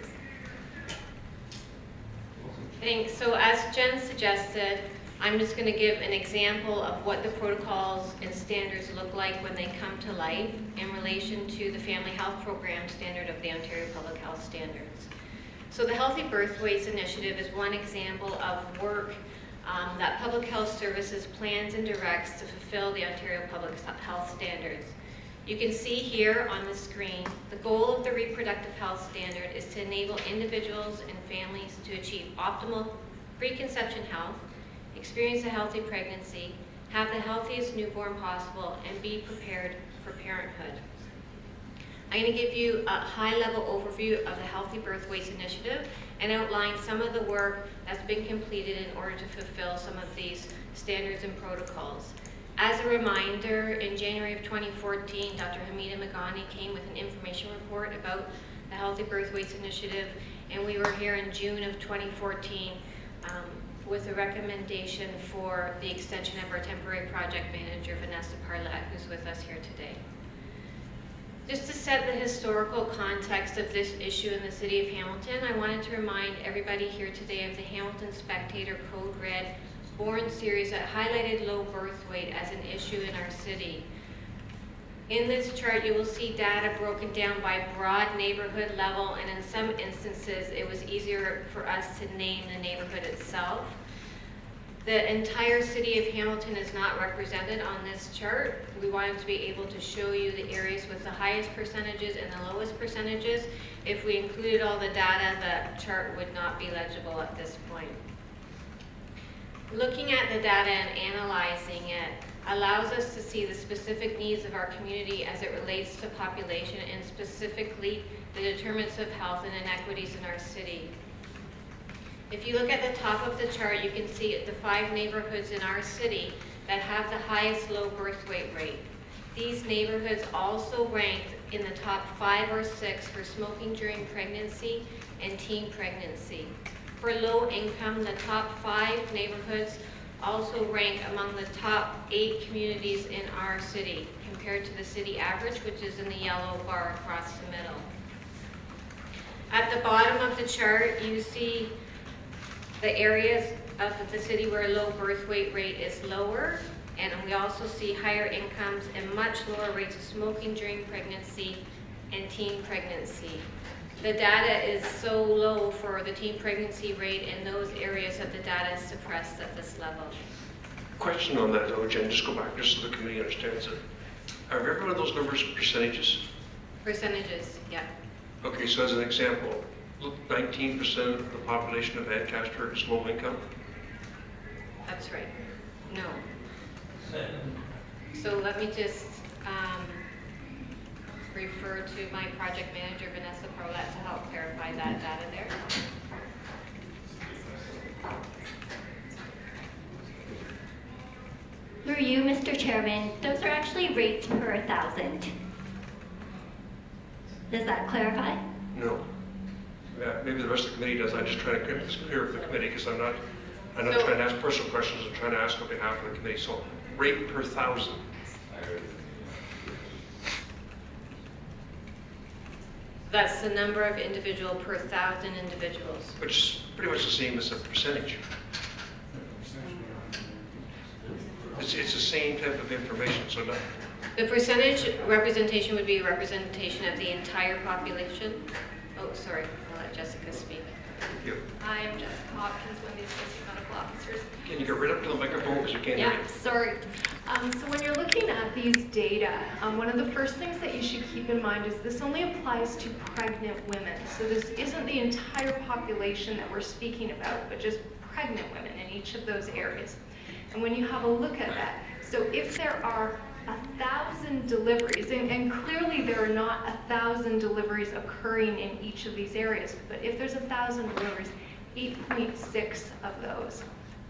Thanks. So as Jen suggested, I'm just going to give an example of what the protocols and standards look like when they come to life in relation to the Family Health Program standard of the Ontario Public Health Standards. So the Healthy Birth Weights Initiative is one example of work that Public Health Services plans and directs to fulfill the Ontario Public Health Standards. You can see here on the screen, the goal of the reproductive health standard is to enable individuals and families to achieve optimal preconception health, experience a healthy pregnancy, have the healthiest newborn possible, and be prepared for parenthood. I'm going to give you a high-level overview of the Healthy Birth Weights Initiative and outline some of the work that's been completed in order to fulfill some of these standards and protocols. As a reminder, in January of 2014, Dr. Hamida Magani came with an information report about the Healthy Birth Weights Initiative, and we were here in June of 2014 with a recommendation for the extension of our temporary project manager, Vanessa Parlett, who's with us here today. Just to set the historical context of this issue in the City of Hamilton, I wanted to remind everybody here today of the Hamilton Spectator Code Red Born series that highlighted low birth weight as an issue in our city. In this chart, you will see data broken down by broad neighborhood level, and in some instances, it was easier for us to name the neighborhood itself. The entire City of Hamilton is not represented on this chart. We wanted to be able to show you the areas with the highest percentages and the lowest percentages. If we included all the data, the chart would not be legible at this point. Looking at the data and analyzing it allows us to see the specific needs of our community as it relates to population and specifically the determinants of health and inequities in our city. If you look at the top of the chart, you can see the 5 neighborhoods in our city that have the highest low birth weight rate. These neighborhoods also rank in the top 5 or 6 for smoking during pregnancy and teen pregnancy. For low income, the top 5 neighborhoods also rank among the top 8 communities in our city compared to the city average, which is in the yellow bar across the middle. At the bottom of the chart, you see the areas of the city where low birth weight rate is lower, and we also see higher incomes and much lower rates of smoking during pregnancy and teen pregnancy. The data is so low for the teen pregnancy rate in those areas that the data is suppressed at this level. Question on that though, Jen, just go back just so the committee understands it. Are every one of those numbers percentages? Percentages, yeah. Okay, so as an example, look, 19% of the population of Ancaster is low income. That's right. No. So let me just refer to my project manager, Vanessa Parlett, to help clarify that data there. Through you, Mr. Chairman, those are actually rates per 1,000. Does that clarify? No. Yeah, maybe the rest of the committee does. I'm just trying to get this clear for the committee because I'm not So- trying to ask personal questions. I'm trying to ask on behalf of the committee. So rate per 1,000. That's the number of individual per 1,000 individuals. Which is pretty much the same as a percentage. It's the same type of information, so not, The percentage representation would be a representation of the entire population. Oh, sorry, I'll let Jessica speak. you. I'm Jessica Hopkins, one of the assistant medical officers. Can you get right up to the microphone because you can't hear Yeah, you? sorry. So when you're looking at these data, one of the first things that you should keep in mind is this only applies to pregnant women. So this isn't the entire population that we're speaking about, but just pregnant women in each of those areas. And when you have a look at that, so if there are 1,000 deliveries, and clearly there are not 1,000 deliveries occurring in each of these areas, but if there's 1,000 deliveries, 8.6 of those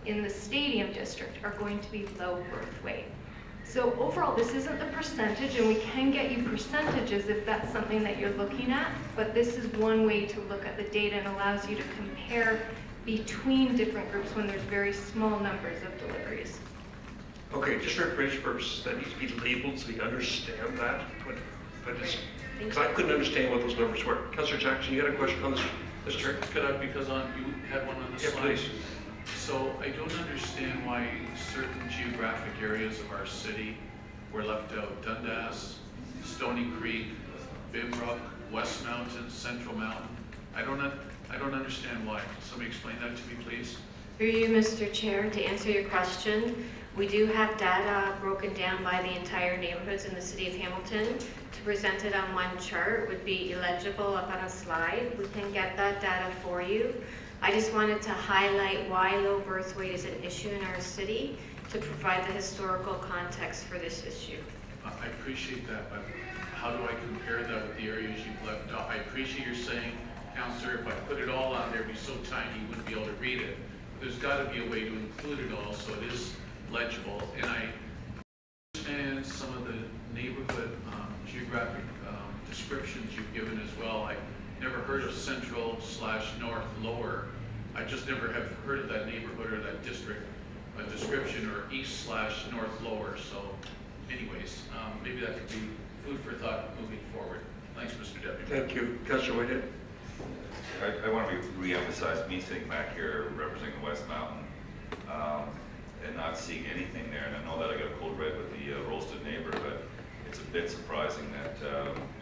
in the stadium district are going to be low birth weight. So overall, this isn't the percentage, and we can get you percentages if that's something that you're looking at, but this is one way to look at the data and allows you to compare between different groups when there's very small numbers of deliveries. Okay, just for information purposes, that needs to be labeled so you understand that. But it's, because I couldn't understand what those numbers were. Councillor Jackson, you had a question on this chart? Could I, because you had one on the Yeah, slide? please. So I don't understand why certain geographic areas of our city were left out. Dundas, Stony Creek, Bimrock, West Mountain, Central Mountain. I don't understand why. Somebody explain that to me, please. Through you, Mr. Chair, to answer your question, we do have data broken down by the entire neighborhoods in the city of Hamilton. To present it on one chart would be illegible up on a slide. We can get that data for you. I just wanted to highlight why low birth weight is an issue in our city to provide the historical context for this issue. I appreciate that, but how do I compare that with the areas you've left out? I appreciate you're saying, Councillor, if I put it all on there, it'd be so tiny you wouldn't be able to read it. There's got to be a way to include it all so it is legible. And I understand some of the neighborhood geographic descriptions you've given as well. I never heard of central/north lower. I just never have heard of that neighborhood or that district description, or east/north lower. So anyways, maybe that could be food for thought moving forward. Thanks, Mr. Deputy. Thank you. Councillor Whitehead. I want to re-emphasize, me sitting back here representing the West Mountain and not seeing anything there, and I know that I got a code red with the roasted neighbor, but it's a bit surprising that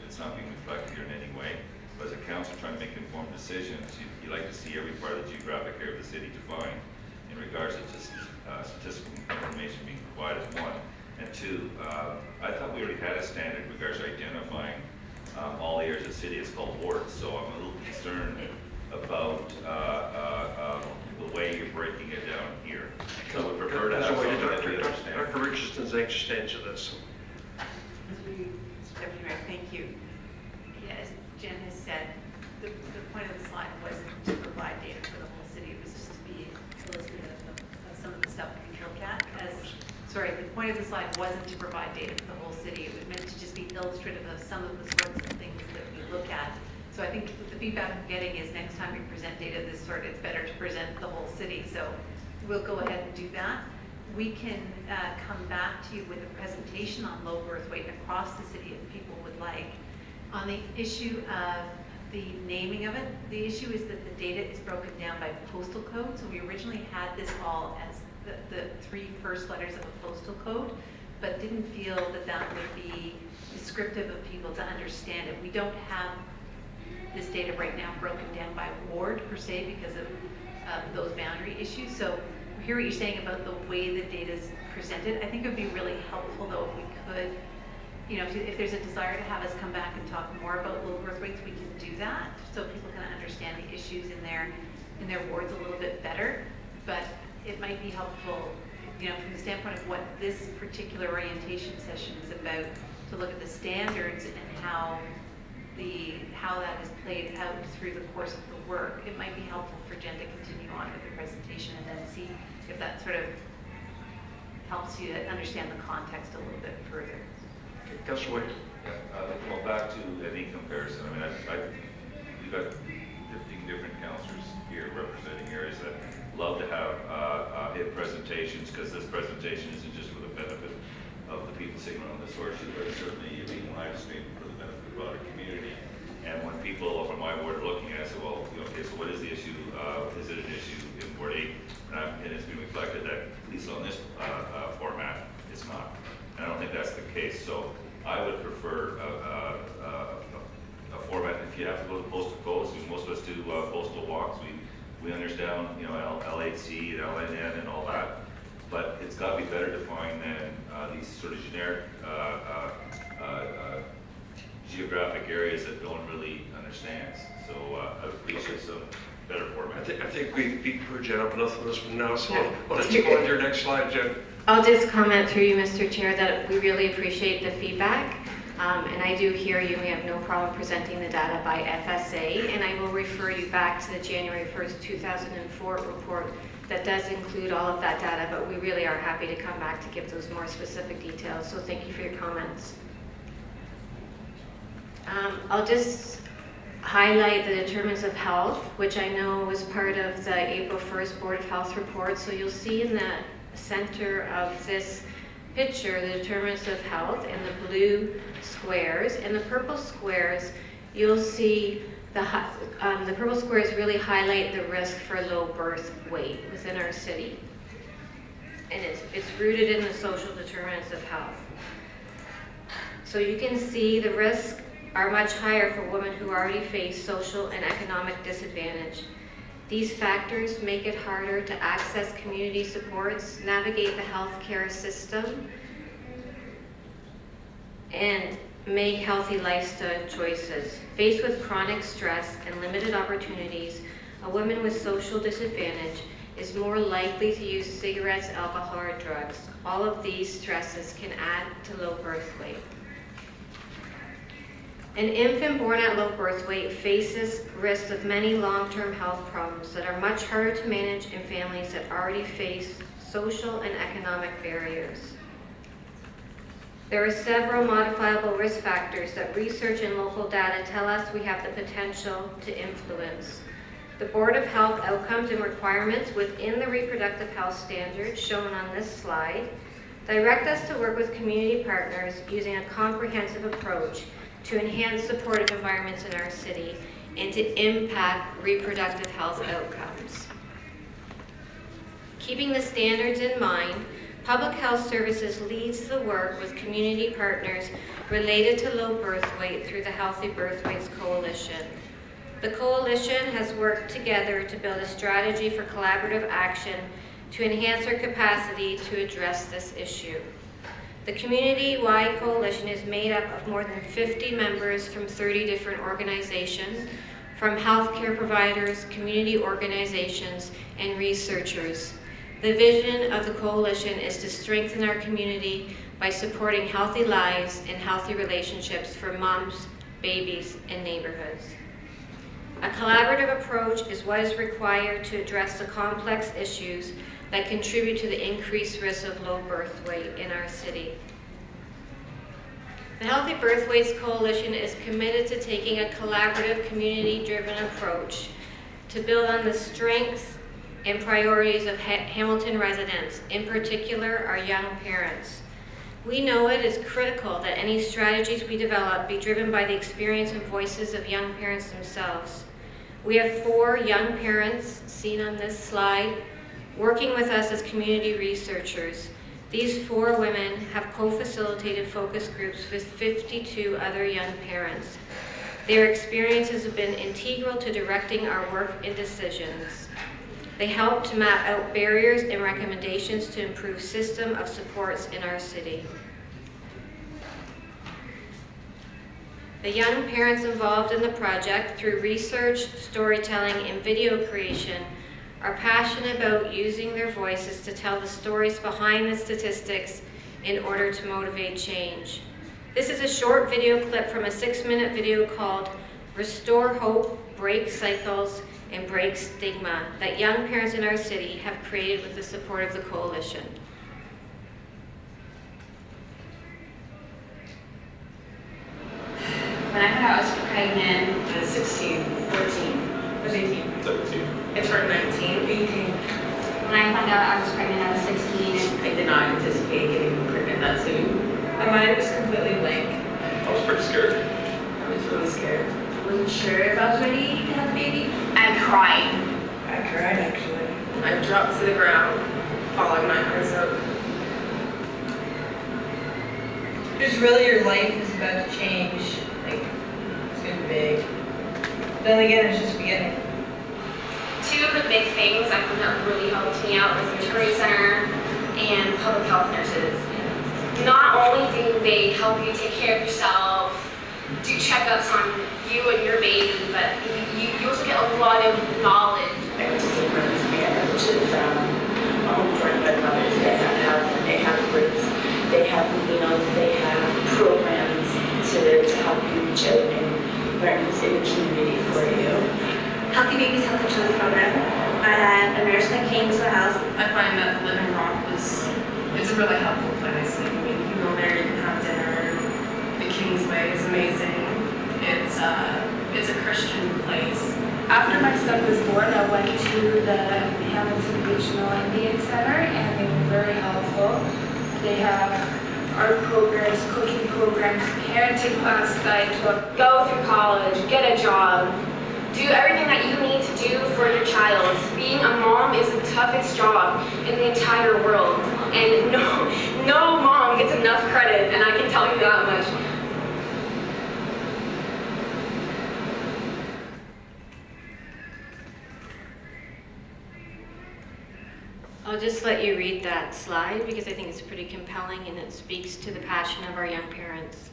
it's not being reflected here in any way. But as a council trying to make informed decisions, you like to see every part of the geographic area of the city defined in regards to just statistical information being provided, one. And two, I thought we already had a standard in regards to identifying all areas of the city. It's called wards, so I'm a little concerned about the way you're breaking it down here. So I would prefer to have something that we understand. Dr. Richardson's anxious to answer this. Mr. Deputy Mayor, thank you. Yeah, as Jen has said, the point of the slide wasn't to provide data for the whole city. It was just to be illustrative of some of the stuff we can look at. The point of the slide wasn't to provide data for the whole city. It was meant to just be illustrative of some of the sorts of things that we look at. So I think the feedback I'm getting is next time we present data of this sort, it's better to present the whole city. So we'll go ahead and do that. We can come back to you with a presentation on low birth weight across the city if people would like. On the issue of the naming of it, the issue is that the data is broken down by postal code. So we originally had this all as the three first letters of a postal code, but didn't feel that that would be descriptive of people to understand it. We don't have this data right now broken down by ward per se because of those boundary issues. So I hear what you're saying about the way the data is presented. I think it would be really helpful though if we could, if there's a desire to have us come back and talk more about low birth weights, we can do that so people can understand the issues in their wards a little bit better. But it might be helpful, from the standpoint of what this particular orientation session is about, to look at the standards and how that is played out through the course of the work. It might be helpful for Jen to continue on with the presentation and then see if that sort of helps you to understand the context a little bit further. Okay, Councilor White. Yeah, well, back to any comparison. I mean, we've got 15 different councillors here representing areas that love to have hit presentations, because this presentation isn't just for the benefit of the people sitting on this horseshoe, but it's certainly being live streamed for the benefit of the broader community. And when people from my ward are looking at it, I say, well, okay, so what is the issue? Is it an issue in Ward 8? And it's been reflected that, at least on this format, it's not. And I don't think that's the case. So I would prefer a format. If you have to go to coast to coast, because most of us do coastal walks, we understand, L8C and LNN and all that. But it's got to be better defined than these sort of generic geographic areas that no one really understands. So I would appreciate some better format. I think we beat Jen up enough on this one now, so let's go on to your next slide, Jen. I'll just comment through you, Mr. Chair, that we really appreciate the feedback. And I do hear you. We have no problem presenting the data by FSA, and I will refer you back to the January 1st, 2004 report that does include all of that data, but we really are happy to come back to give those more specific details. So thank you for your comments. I'll just highlight the determinants of health, which I know was part of the April 1st Board of Health report. So you'll see in the center of this picture the determinants of health in the blue squares. In the purple squares, you'll see the purple squares really highlight the risk for low birth weight within our city. And it's rooted in the social determinants of health. So you can see the risks are much higher for women who already face social and economic disadvantage. These factors make it harder to access community supports, navigate the healthcare system, and make healthy lifestyle choices. Faced with chronic stress and limited opportunities, a woman with social disadvantage is more likely to use cigarettes, alcohol, or drugs. All of these stresses can add to low birth weight. An infant born at low birth weight faces risks of many long-term health problems that are much harder to manage in families that already face social and economic barriers. There are several modifiable risk factors that research and local data tell us we have the potential to influence. The Board of Health outcomes and requirements within the reproductive health standards shown on this slide direct us to work with community partners using a comprehensive approach to enhance supportive environments in our city and to impact reproductive health outcomes. Keeping the standards in mind, Public Health Services leads the work with community partners related to low birth weight through the Healthy Birth Weights Coalition. The coalition has worked together to build a strategy for collaborative action to enhance our capacity to address this issue. The community-wide coalition is made up of more than 50 members from 30 different organizations, from healthcare providers, community organizations, and researchers. The vision of the coalition is to strengthen our community by supporting healthy lives and healthy relationships for moms, babies, and neighborhoods. A collaborative approach is what is required to address the complex issues that contribute to the increased risk of low birth weight in our city. The Healthy Birth Weights Coalition is committed to taking a collaborative, community-driven approach to build on the strengths and priorities of Hamilton residents, in particular our young parents. We know it is critical that any strategies we develop be driven by the experience and voices of young parents themselves. We have 4 young parents, seen on this slide, working with us as community researchers. These 4 women have co-facilitated focus groups with 52 other young parents. Their experiences have been integral to directing our work and decisions. They help to map out barriers and recommendations to improve system of supports in our city. The young parents involved in the project, through research, storytelling, and video creation, are passionate about using their voices to tell the stories behind the statistics in order to motivate change. This is a short video clip from a 6-minute video called Restore Hope, Break Cycles, and Break Stigma that young parents in our city have created with the support of the coalition. When I found out I was pregnant, I was 16, 14, I was 18. 17. I turned 19, 18. When I found out I was pregnant, I was 16. And I did not anticipate getting pregnant that soon. My mind was completely blank. I was pretty scared. I was really scared. I wasn't sure if I was ready to have a baby. I cried. I cried actually. I dropped to the ground, bawling my eyes out. Just really your life is about to change. Like, it's gonna be big. Then again, it's just beginning. Two of the big things I found that really helped me out was the maternity center and public health nurses. Not only do they help you take care of yourself, do checkups on you and your baby, but you also get a lot of knowledge. I went to St. Rose Mayor, which is a home for infant mothers. They have housing, they have groups, they have meals, they have programs to help you reach out and learn who's in the community for you. Healthy Babies Health Insurance Program. I had a nurse that came to the house. I find that the Living Rock it's a really helpful place. I mean, you go there, you can have dinner. The Kingsway is amazing. It's a Christian place. After my son was born, I went to the Hamilton Regional Indian Center, and they were very helpful. They have art programs, cooking programs, parenting class guide book. Go through college, get a job, do everything that you need to do for your child. Being a mom is the toughest job in the entire world, and no mom gets enough credit, and I can tell you that much. I'll just let you read that slide because I think it's pretty compelling and it speaks to the passion of our young parents.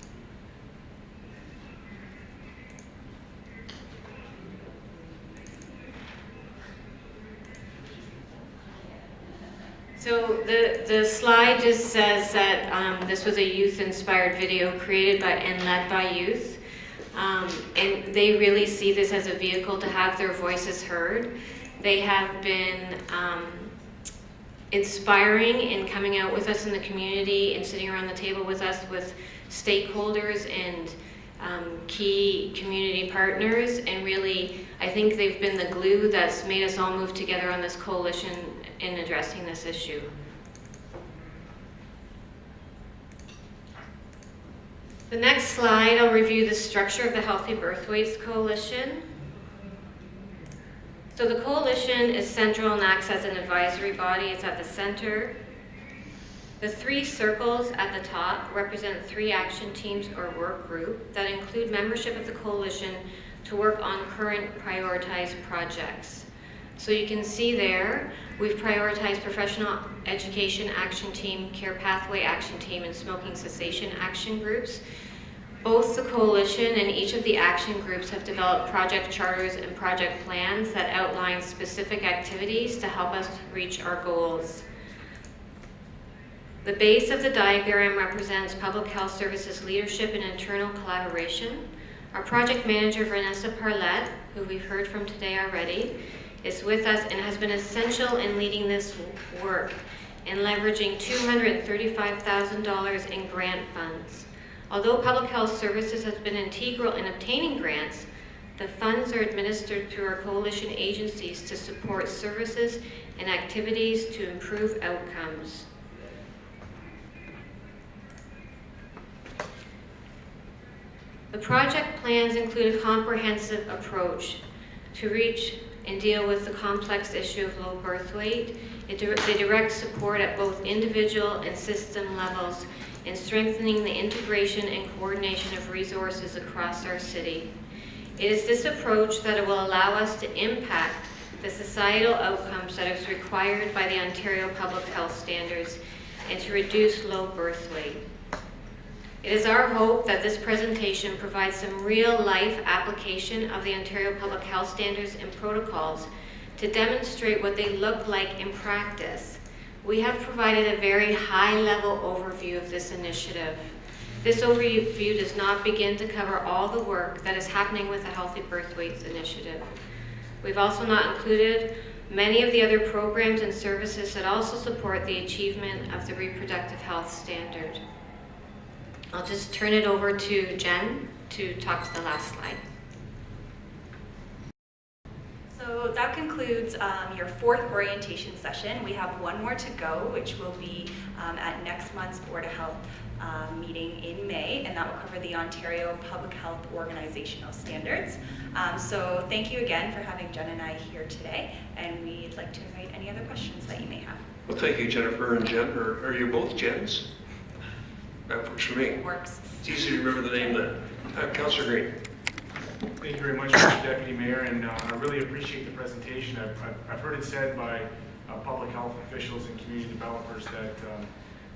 So the slide just says that this was a youth-inspired video created by and led by youth. And they really see this as a vehicle to have their voices heard. They have been inspiring in coming out with us in the community and sitting around the table with us with stakeholders and key community partners, and really I think they've been the glue that's made us all move together on this coalition in addressing this issue. The next slide, I'll review the structure of the Healthy Birth Weights Coalition. So the coalition is central and acts as an advisory body. It's at the center. The 3 circles at the top represent 3 action teams or work group that include membership of the coalition to work on current prioritized projects. So you can see there, we've prioritized professional education action team, care pathway action team, and smoking cessation action groups. Both the coalition and each of the action groups have developed project charters and project plans that outline specific activities to help us reach our goals. The base of the diagram represents Public Health Services leadership and internal collaboration. Our project manager, Vanessa Parlett, who we've heard from today already, is with us and has been essential in leading this work and leveraging $235,000 in grant funds. Although Public Health Services has been integral in obtaining grants, the funds are administered through our coalition agencies to support services and activities to improve outcomes. The project plans include a comprehensive approach to reach and deal with the complex issue of low birth weight. They direct support at both individual and system levels in strengthening the integration and coordination of resources across our city. It is this approach that will allow us to impact the societal outcomes that is required by the Ontario Public Health Standards and to reduce low birth weight. It is our hope that this presentation provides some real-life application of the Ontario Public Health Standards and protocols to demonstrate what they look like in practice, we have provided a very high-level overview of this initiative. This overview does not begin to cover all the work that is happening with the Healthy Birth Weights initiative. We've also not included many of the other programs and services that also support the achievement of the reproductive health standard. I'll just turn it over to Jen to talk to the last slide. So that concludes your fourth orientation session. We have one more to go, which will be at next month's Board of Health meeting in May, and that will cover the Ontario Public Health Organizational Standards. So thank you again for having Jen and I here today, and we'd like to invite any other questions that you may have. Well, thank you, Jennifer and Jen. Are you both Jens? That works for me. Works. It's easy to remember the name then. Councillor Green. Thank you very much, Mr. Deputy Mayor, and I really appreciate the presentation. I've heard it said by public health officials and community developers that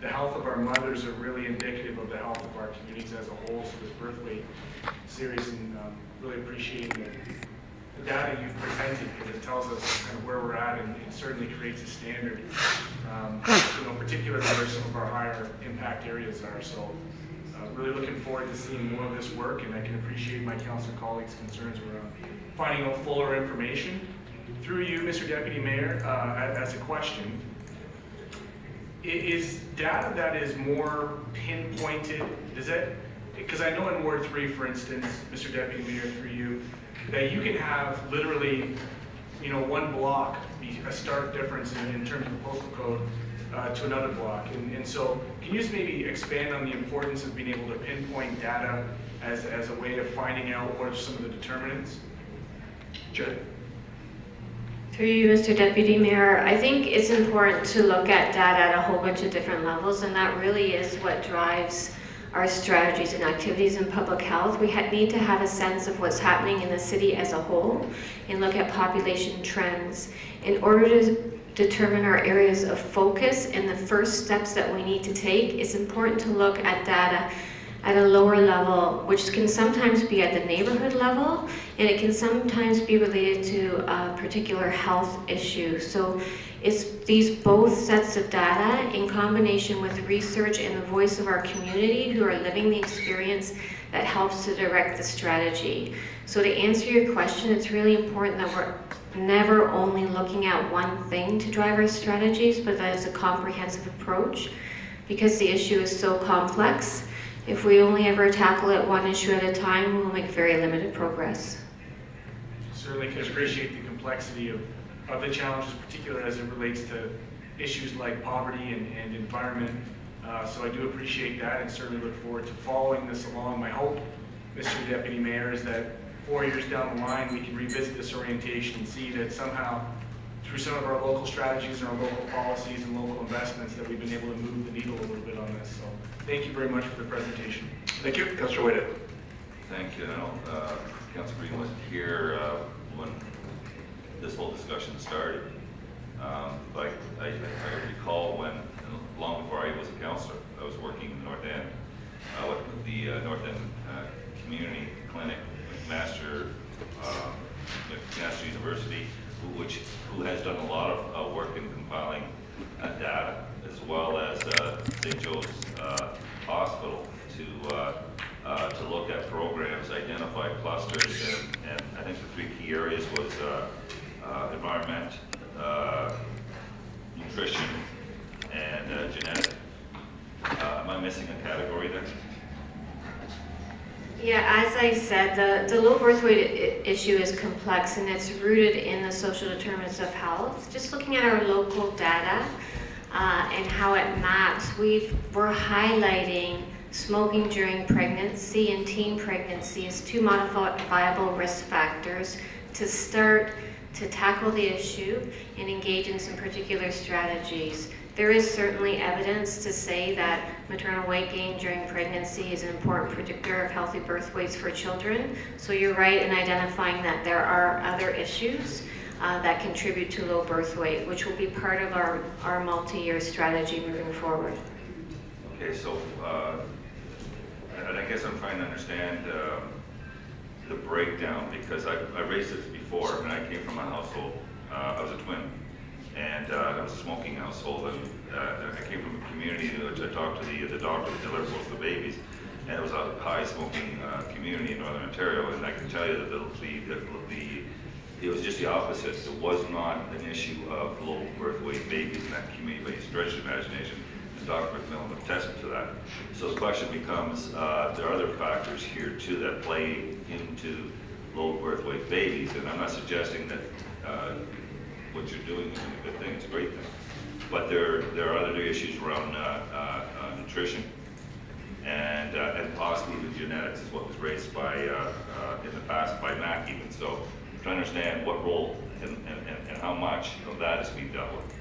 the health of our mothers are really indicative of the health of our communities as a whole. So this birth weight series, and really appreciating the data you've presented, because it tells us kind of where we're at, and it certainly creates a standard, particularly where some of our higher impact areas are. So really looking forward to seeing more of this work, and I can appreciate my council colleagues' concerns around finding out fuller information. Through you, Mr. Deputy Mayor, as a question, is data that is more pinpointed, because I know in Ward 3, for instance, Mr. Deputy Mayor, through you, that you can have literally, one block be a stark difference in terms of the postal code to another block. And so can you just maybe expand on the importance of being able to pinpoint data as a way of finding out what are some of the determinants? Jen? Through you, Mr. Deputy Mayor, I think it's important to look at data at a whole bunch of different levels, and that really is what drives our strategies and activities in public health. We need to have a sense of what's happening in the city as a whole and look at population trends. In order to determine our areas of focus and the first steps that we need to take, it's important to look at data at a lower level, which can sometimes be at the neighborhood level, and it can sometimes be related to a particular health issue. So it's these both sets of data in combination with research and the voice of our community who are living the experience that helps to direct the strategy. So to answer your question, it's really important that we're never only looking at one thing to drive our strategies, but that it's a comprehensive approach, because the issue is so complex. If we only ever tackle it one issue at a time, we'll make very limited progress. Certainly can appreciate the complexity of the challenges, particularly as it relates to issues like poverty and environment. So I do appreciate that, and certainly look forward to following this along. My hope, Mr. Deputy Mayor, is that 4 years down the line, we can revisit this orientation and see that somehow, through some of our local strategies and our local policies and local investments, that we've been able to move the needle a little bit on this. So thank you very much for the presentation. Thank you. Councillor Whitehead. Thank you. Councillor Green wasn't here when this whole discussion started. But I recall when, long before I was a councillor, I was working in the North End with the North End Community Clinic with Master University, who has done a lot of work in compiling data, as well as St. Joe's Hospital to look at programs, identify clusters, and I think the three key areas was environment, nutrition, and genetic. Am I missing a category there? Yeah, as I said, the low birth weight issue is complex, and it's rooted in the social determinants of health. Just looking at our local data and how it maps, we're highlighting smoking during pregnancy and teen pregnancy as two modifiable risk factors to start to tackle the issue and engage in some particular strategies. There is certainly evidence to say that maternal weight gain during pregnancy is an important predictor of healthy birth weights for children. So you're right in identifying that there are other issues that contribute to low birth weight, which will be part of our multi-year strategy moving forward. Okay, so and I guess I'm trying to understand the breakdown, because I raised this before, and I came from a household I was a twin, and I was a smoking household, and I came from a community in which I talked to the doctor that delivered both the babies, and it was a high smoking community in Northern Ontario, and I can tell you that it was just the opposite. It was not an issue of low birth weight babies in that community by any stretch of imagination. And Dr. McMillan attested to that. So the question becomes, there are other factors here too that play into low birth weight babies, and I'm not suggesting that what you're doing isn't a good thing, it's a great thing. But there are other issues around nutrition and possibly even genetics is what was raised by, in the past by Mac even. So trying to understand what role and how much of that is being dealt with.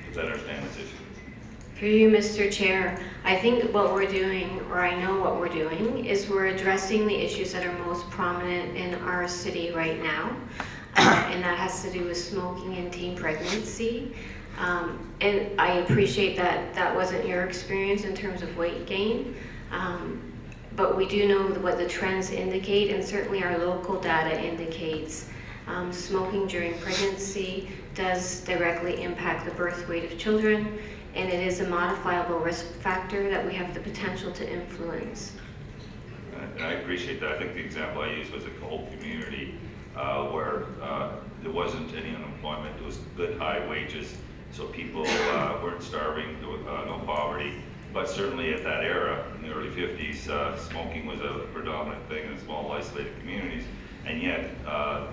Does that understand this issue? Through you, Mr. Chair, I think what we're doing, or I know what we're doing, is we're addressing the issues that are most prominent in our city right now, and that has to do with smoking and teen pregnancy. And I appreciate that that wasn't your experience in terms of weight gain, but we do know what the trends indicate, and certainly our local data indicates smoking during pregnancy does directly impact the birth weight of children, and it is a modifiable risk factor that we have the potential to influence. And I appreciate that. I think the example I used was a whole community where there wasn't any unemployment. There was good high wages, so people weren't starving. There was no poverty. But certainly at that era, in the early 50s, smoking was a predominant thing in small isolated communities. And yet,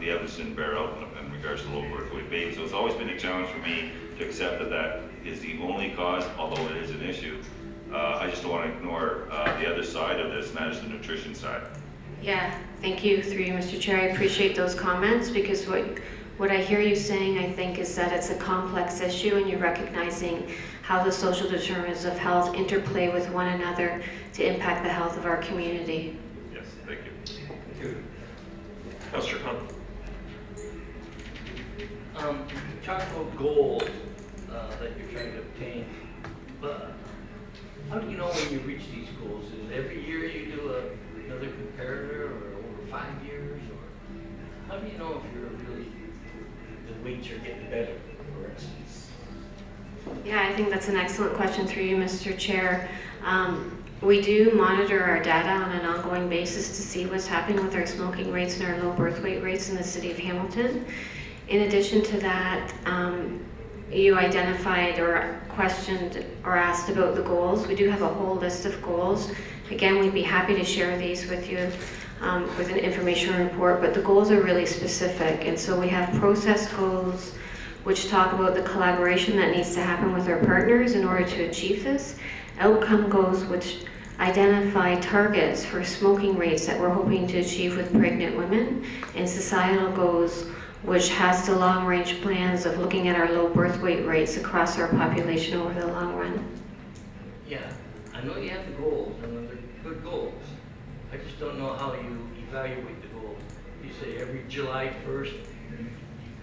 the evidence didn't bear out in regards to low birth weight babies. So it's always been a challenge for me to accept that that is the only cause, although it is an issue. I just don't want to ignore the other side of this, and that is the nutrition side. Yeah, thank you, through you, Mr. Chair. I appreciate those comments, because what I hear you saying, I think, is that it's a complex issue, and you're recognizing how the social determinants of health interplay with one another to impact the health of our community. Yes, thank you. Thank you. Councillor Khan. You talked about goals that you're trying to obtain, but how do you know when you reach these goals? Is it every year you do another comparator, or over 5 years, or how do you know if you're really, the weights are getting better, for instance? Yeah, I think that's an excellent question, through you, Mr. Chair. We do monitor our data on an ongoing basis to see what's happening with our smoking rates and our low birth weight rates in the city of Hamilton. In addition to that, you identified or questioned or asked about the goals. We do have a whole list of goals. Again, we'd be happy to share these with you with an information report, but the goals are really specific. And so we have process goals, which talk about the collaboration that needs to happen with our partners in order to achieve this. Outcome goals, which identify targets for smoking rates that we're hoping to achieve with pregnant women, and societal goals, which has the long-range plans of looking at our low birth weight rates across our population over the long run. Yeah, I know you have the goals, and they're good goals. I just don't know how you evaluate the goals. You say every July 1st, you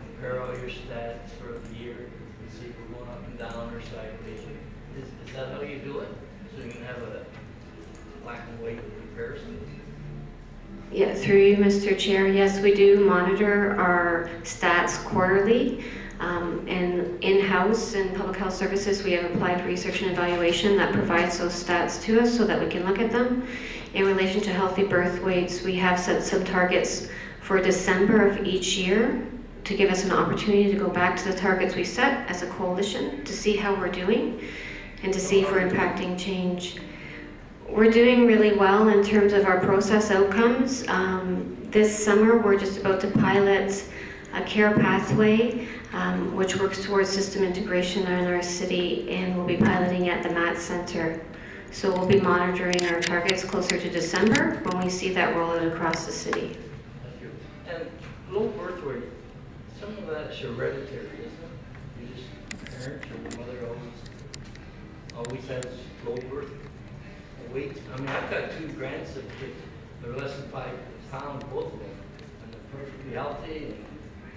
compare all your stats for the year and see if we're going up and down or sideways. Is that how you do it? So you can have a black and white comparison? Yeah, through you, Mr. Chair, yes, we do monitor our stats quarterly. And in-house in Public Health Services, we have applied research and evaluation that provides those stats to us so that we can look at them. In relation to healthy birth weights, we have set some targets for December of each year to give us an opportunity to go back to the targets we set as a coalition to see how we're doing and to see if we're impacting change. We're doing really well in terms of our process outcomes. This summer, we're just about to pilot a care pathway, which works towards system integration in our city, and we'll be piloting at the MAT Center. So we'll be monitoring our targets closer to December when we see that roll out across the city. Thank you. And low birth weight, some of that's hereditary, isn't it? You just, parents or the mother always has low birth weight. I mean, I've got 2 grandson kids. They're less than 5 pounds, both of them. And they're perfectly healthy and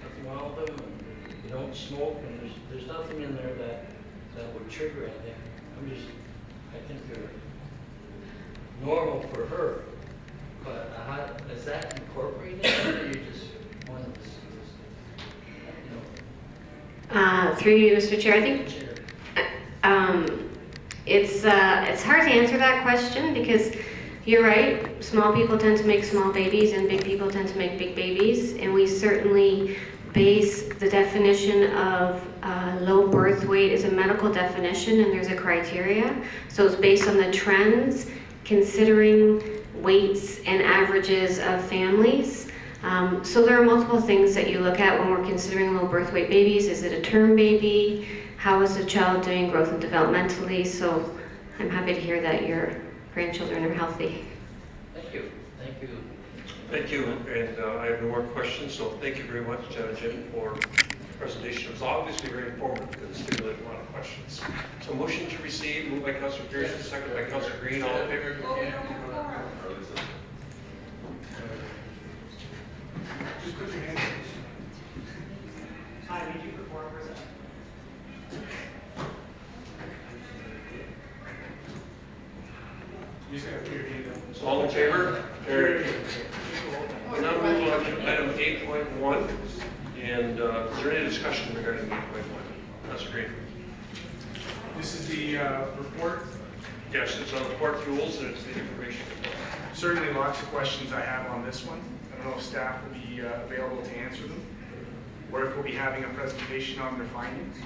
nothing wrong with them. And they don't smoke, and there's nothing in there that would trigger anything. I think they're normal for her. But is that incorporated, or you just want to, Through you, Mr. Chair, I think it's hard to answer that question because you're right. Small people tend to make small babies, and big people tend to make big babies. And we certainly base the definition of low birth weight as a medical definition, and there's a criteria. So it's based on the trends, considering weights and averages of families. So there are multiple things that you look at when we're considering low birth weight babies. Is it a term baby? How is the child doing growth and developmentally? So I'm happy to hear that your grandchildren are healthy. Thank you. Thank you. Thank you, and I have no more questions, so thank you very much, Jim, for the presentation. It was obviously very informative because it stimulated a lot of questions. So motion to receive, moved by Councillor Pearson, second by Councillor Green, all in favor? Just put your hand up. Hi, would you perform for a second? You just gotta put your hand up. So all in favor? Carried. We'll now move on to item 8.1, and is there any discussion regarding 8.1? That's great. This is the report. Yes, it's on the port fuels and it's the information. Certainly lots of questions I have on this one. I don't know if staff will be available to answer them, or if we'll be having a presentation on their findings.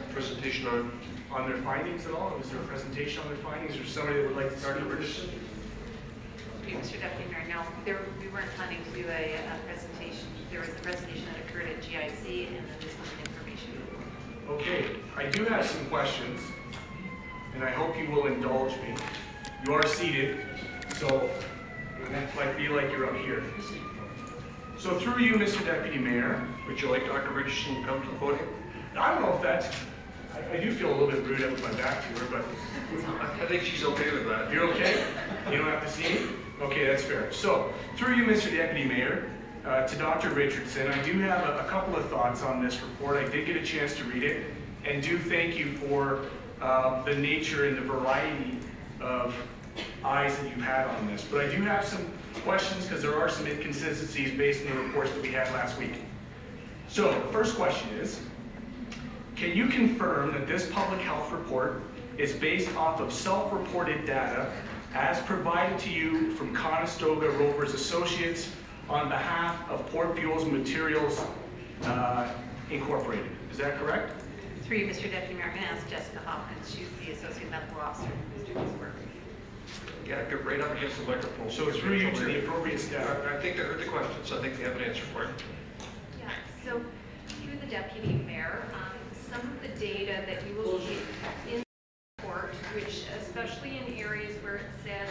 A presentation on their findings at all? Was there a presentation on their findings, or somebody that would like to start the this? Mr. Deputy Mayor, no, we weren't planning to do a presentation. There was a presentation that occurred at GIC, and then this was an information. Okay, I do have some questions, and I hope you will indulge me. You are seated, so it might be like you're up here. So through you, Mr. Deputy Mayor. Would you like Dr. Richardson to come to the podium? I don't know if that's, I do feel a little bit rude up with my back to her, but. I think she's okay with that. You're okay? You don't have to see me? Okay, that's fair. So, through you, Mr. Deputy Mayor, to Dr. Richardson, I do have a couple of thoughts on this report. I did get a chance to read it, and do thank you for the nature and the variety of eyes that you've had on this. But I do have some questions because there are some inconsistencies based on the reports that we had last week. So, the first question is, can you confirm that this public health report is based off of self-reported data as provided to you from Conestoga Rovers Associates on behalf of Port Fuels Materials Incorporated? Is that correct? Through you, Mr. Deputy Mayor, I'm going to ask Jessica Hopkins. She's the Associate Medical Officer who's doing this work. Yeah, get right up against the microphone. So through you to the appropriate staff. I think they heard the questions. I think they have an answer for it. Yeah, so through the Deputy Mayor, some of the data that you will see in the report, which especially in areas where it says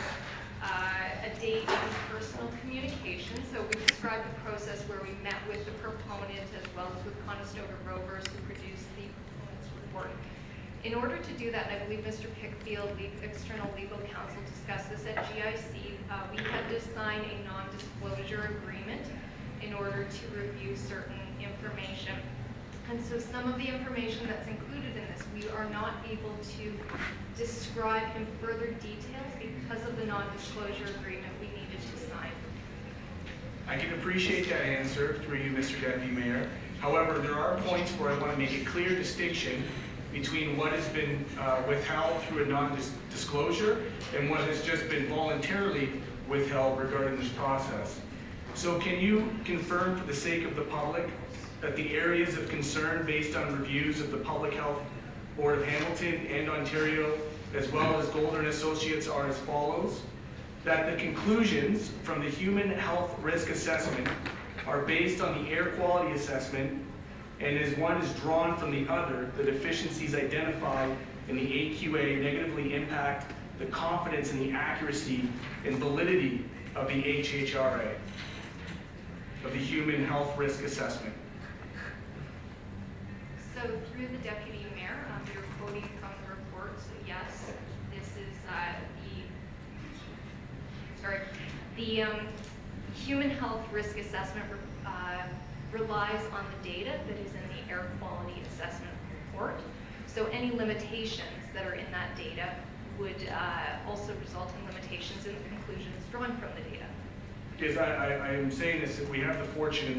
a date and personal communication, so we described the process where we met with the proponent as well as with Conestoga Rovers who produced the proponent's report. In order to do that, and I believe Mr. Pickfield, external legal counsel, discussed this at GIC, we had to sign a non-disclosure agreement in order to review certain information. And so some of the information that's included in this, we are not able to describe in further details because of the non-disclosure agreement we needed to sign. I can appreciate that answer through you, Mr. Deputy Mayor. However, there are points where I want to make a clear distinction between what has been withheld through a non-disclosure and what has just been voluntarily withheld regarding this process. So can you confirm for the sake of the public that the areas of concern based on reviews of the Public Health Board of Hamilton and Ontario, as well as Golder & Associates, are as follows? That the conclusions from the Human Health Risk Assessment are based on the air quality assessment, and as one is drawn from the other, the deficiencies identified in the AQA negatively impact the confidence in the accuracy and validity of the HHRA, of the Human Health Risk Assessment. So through the Deputy Mayor, you're quoting from the report, so yes, this is the Human Health Risk Assessment relies on the data that is in the Air Quality Assessment report. So any limitations that are in that data would also result in limitations in the conclusions drawn from the data. Because I am saying this, that we have the fortune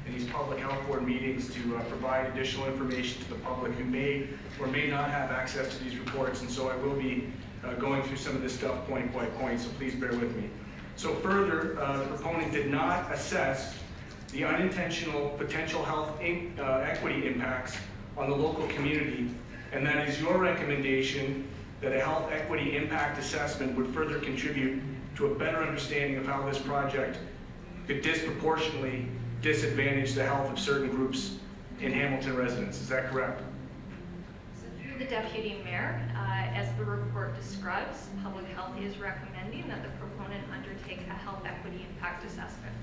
in in these public health board meetings to provide additional information to the public who may or may not have access to these reports, and so I will be going through some of this stuff point by point, so please bear with me. So further, the proponent did not assess the unintentional potential health equity impacts on the local community, and that is your recommendation that a health equity impact assessment would further contribute to a better understanding of how this project could disproportionately disadvantage the health of certain groups in Hamilton residents. Is that correct? So through the Deputy Mayor, as the report describes, Public Health is recommending that the proponent undertake a health equity impact assessment.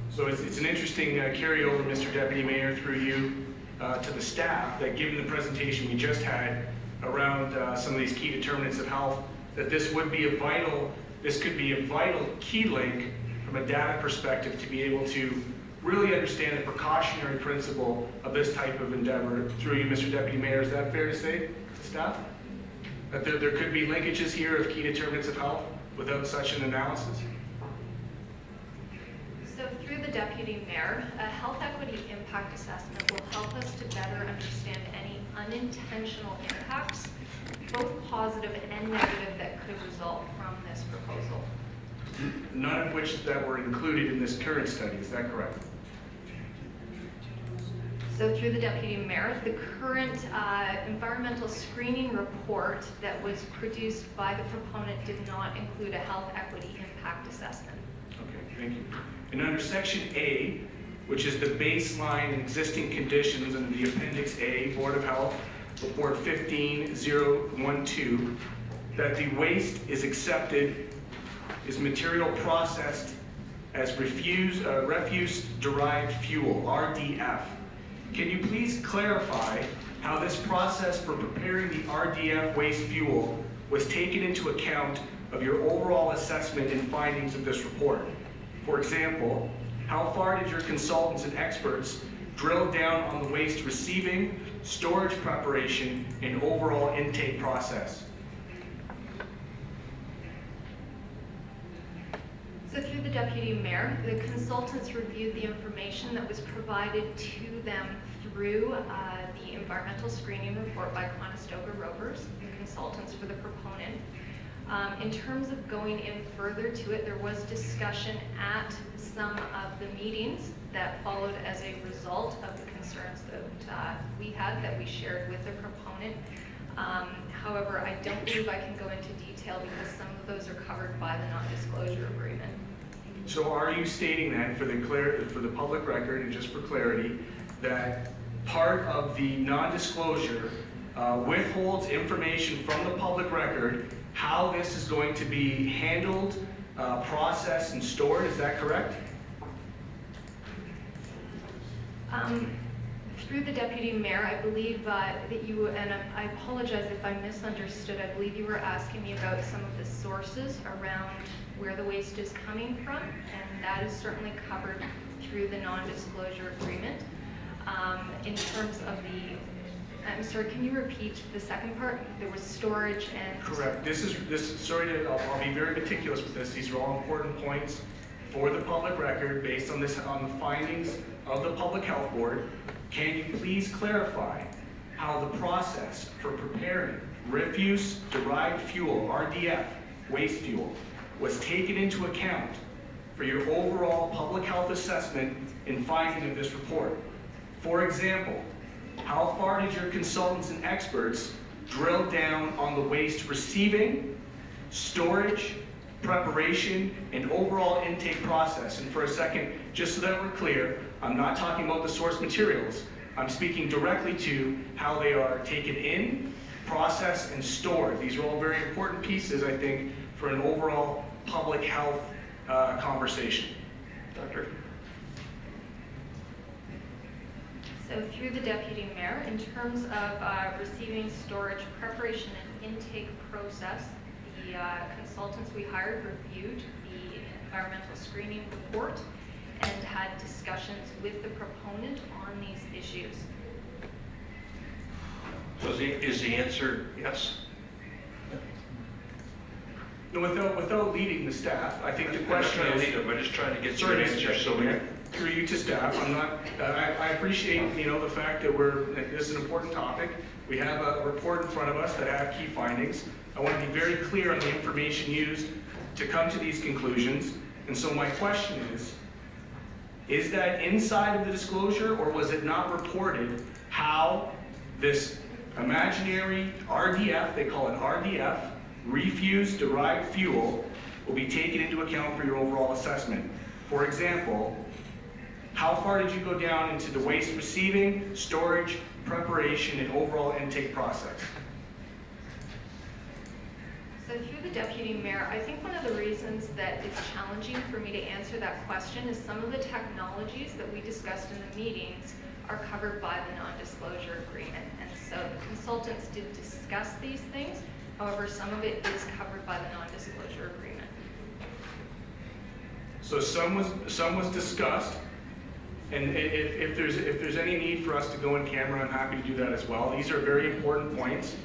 So it's an interesting carryover, Mr. Deputy Mayor, through you to the staff, that given the presentation we just had around some of these key determinants of health, that this could be a vital key link from a data perspective to be able to really understand the precautionary principle of this type of endeavor. Through you, Mr. Deputy Mayor, is that fair to say to staff? That there could be linkages here of key determinants of health without such an analysis? So through the Deputy Mayor, a health equity impact assessment will help us to better understand any unintentional impacts, both positive and negative, that could result from this proposal. None of which that were included in this current study, is that correct? So through the Deputy Mayor, the current environmental screening report that was produced by the proponent did not include a health equity impact assessment. Okay, thank you. And under Section A, which is the baseline and existing conditions under the Appendix A, Board of Health, Report 15012, that the waste is accepted is material processed as refuse-derived fuel, RDF. Can you please clarify how this process for preparing the RDF waste fuel was taken into account of your overall assessment and findings of this report? For example, how far did your consultants and experts drill down on the waste receiving, storage preparation, and overall intake process? So through the Deputy Mayor, the consultants reviewed the information that was provided to them through the environmental screening report by Conestoga Rovers, the consultants for the proponent. In terms of going in further to it, there was discussion at some of the meetings that followed as a result of the concerns that we had, that we shared with the proponent. However, I don't believe I can go into detail because some of those are covered by the non-disclosure agreement. So are you stating then, for the public record and just for clarity, that part of the non-disclosure withholds information from the public record how this is going to be handled, processed, and stored? Is that correct? Through the Deputy Mayor, I believe that you, and I apologize if I misunderstood, I believe you were asking me about some of the sources around where the waste is coming from, and that is certainly covered through the non-disclosure agreement. In terms of the, I'm sorry, can you repeat the second part? There was storage and... Correct. I'll be very meticulous with this. These are all important points for the public record based on the findings of the Public Health Board. Can you please clarify how the process for preparing refuse-derived fuel, RDF, waste fuel, was taken into account for your overall public health assessment and finding of this report? For example, how far did your consultants and experts drill down on the waste receiving, storage, preparation, and overall intake process? And for a second, just so that we're clear, I'm not talking about the source materials. I'm speaking directly to how they are taken in, processed, and stored. These are all very important pieces, I think, for an overall public health conversation. Doctor? So through the Deputy Mayor, in terms of receiving, storage, preparation, and intake process, the consultants we hired reviewed the environmental screening report and had discussions with the proponent on these issues. So is the answer yes? No, without leading the staff, I think the question is... I'm just trying to get your answer so we... through you to staff, I'm not, I appreciate, the fact that this is an important topic. We have a report in front of us that have key findings. I want to be very clear on the information used to come to these conclusions. And so my question is that inside of the disclosure, or was it not reported how this imaginary RDF, they call it RDF, refuse-derived fuel, will be taken into account for your overall assessment? For example, how far did you go down into the waste receiving, storage, preparation, and overall intake process? So through the Deputy Mayor, I think one of the reasons that it's challenging for me to answer that question is some of the technologies that we discussed in the meetings are covered by the non-disclosure agreement. And so the consultants did discuss these things. However, some of it is covered by the non-disclosure agreement. So some was discussed, and if there's any need for us to go in camera, I'm happy to do that as well. These are very important points.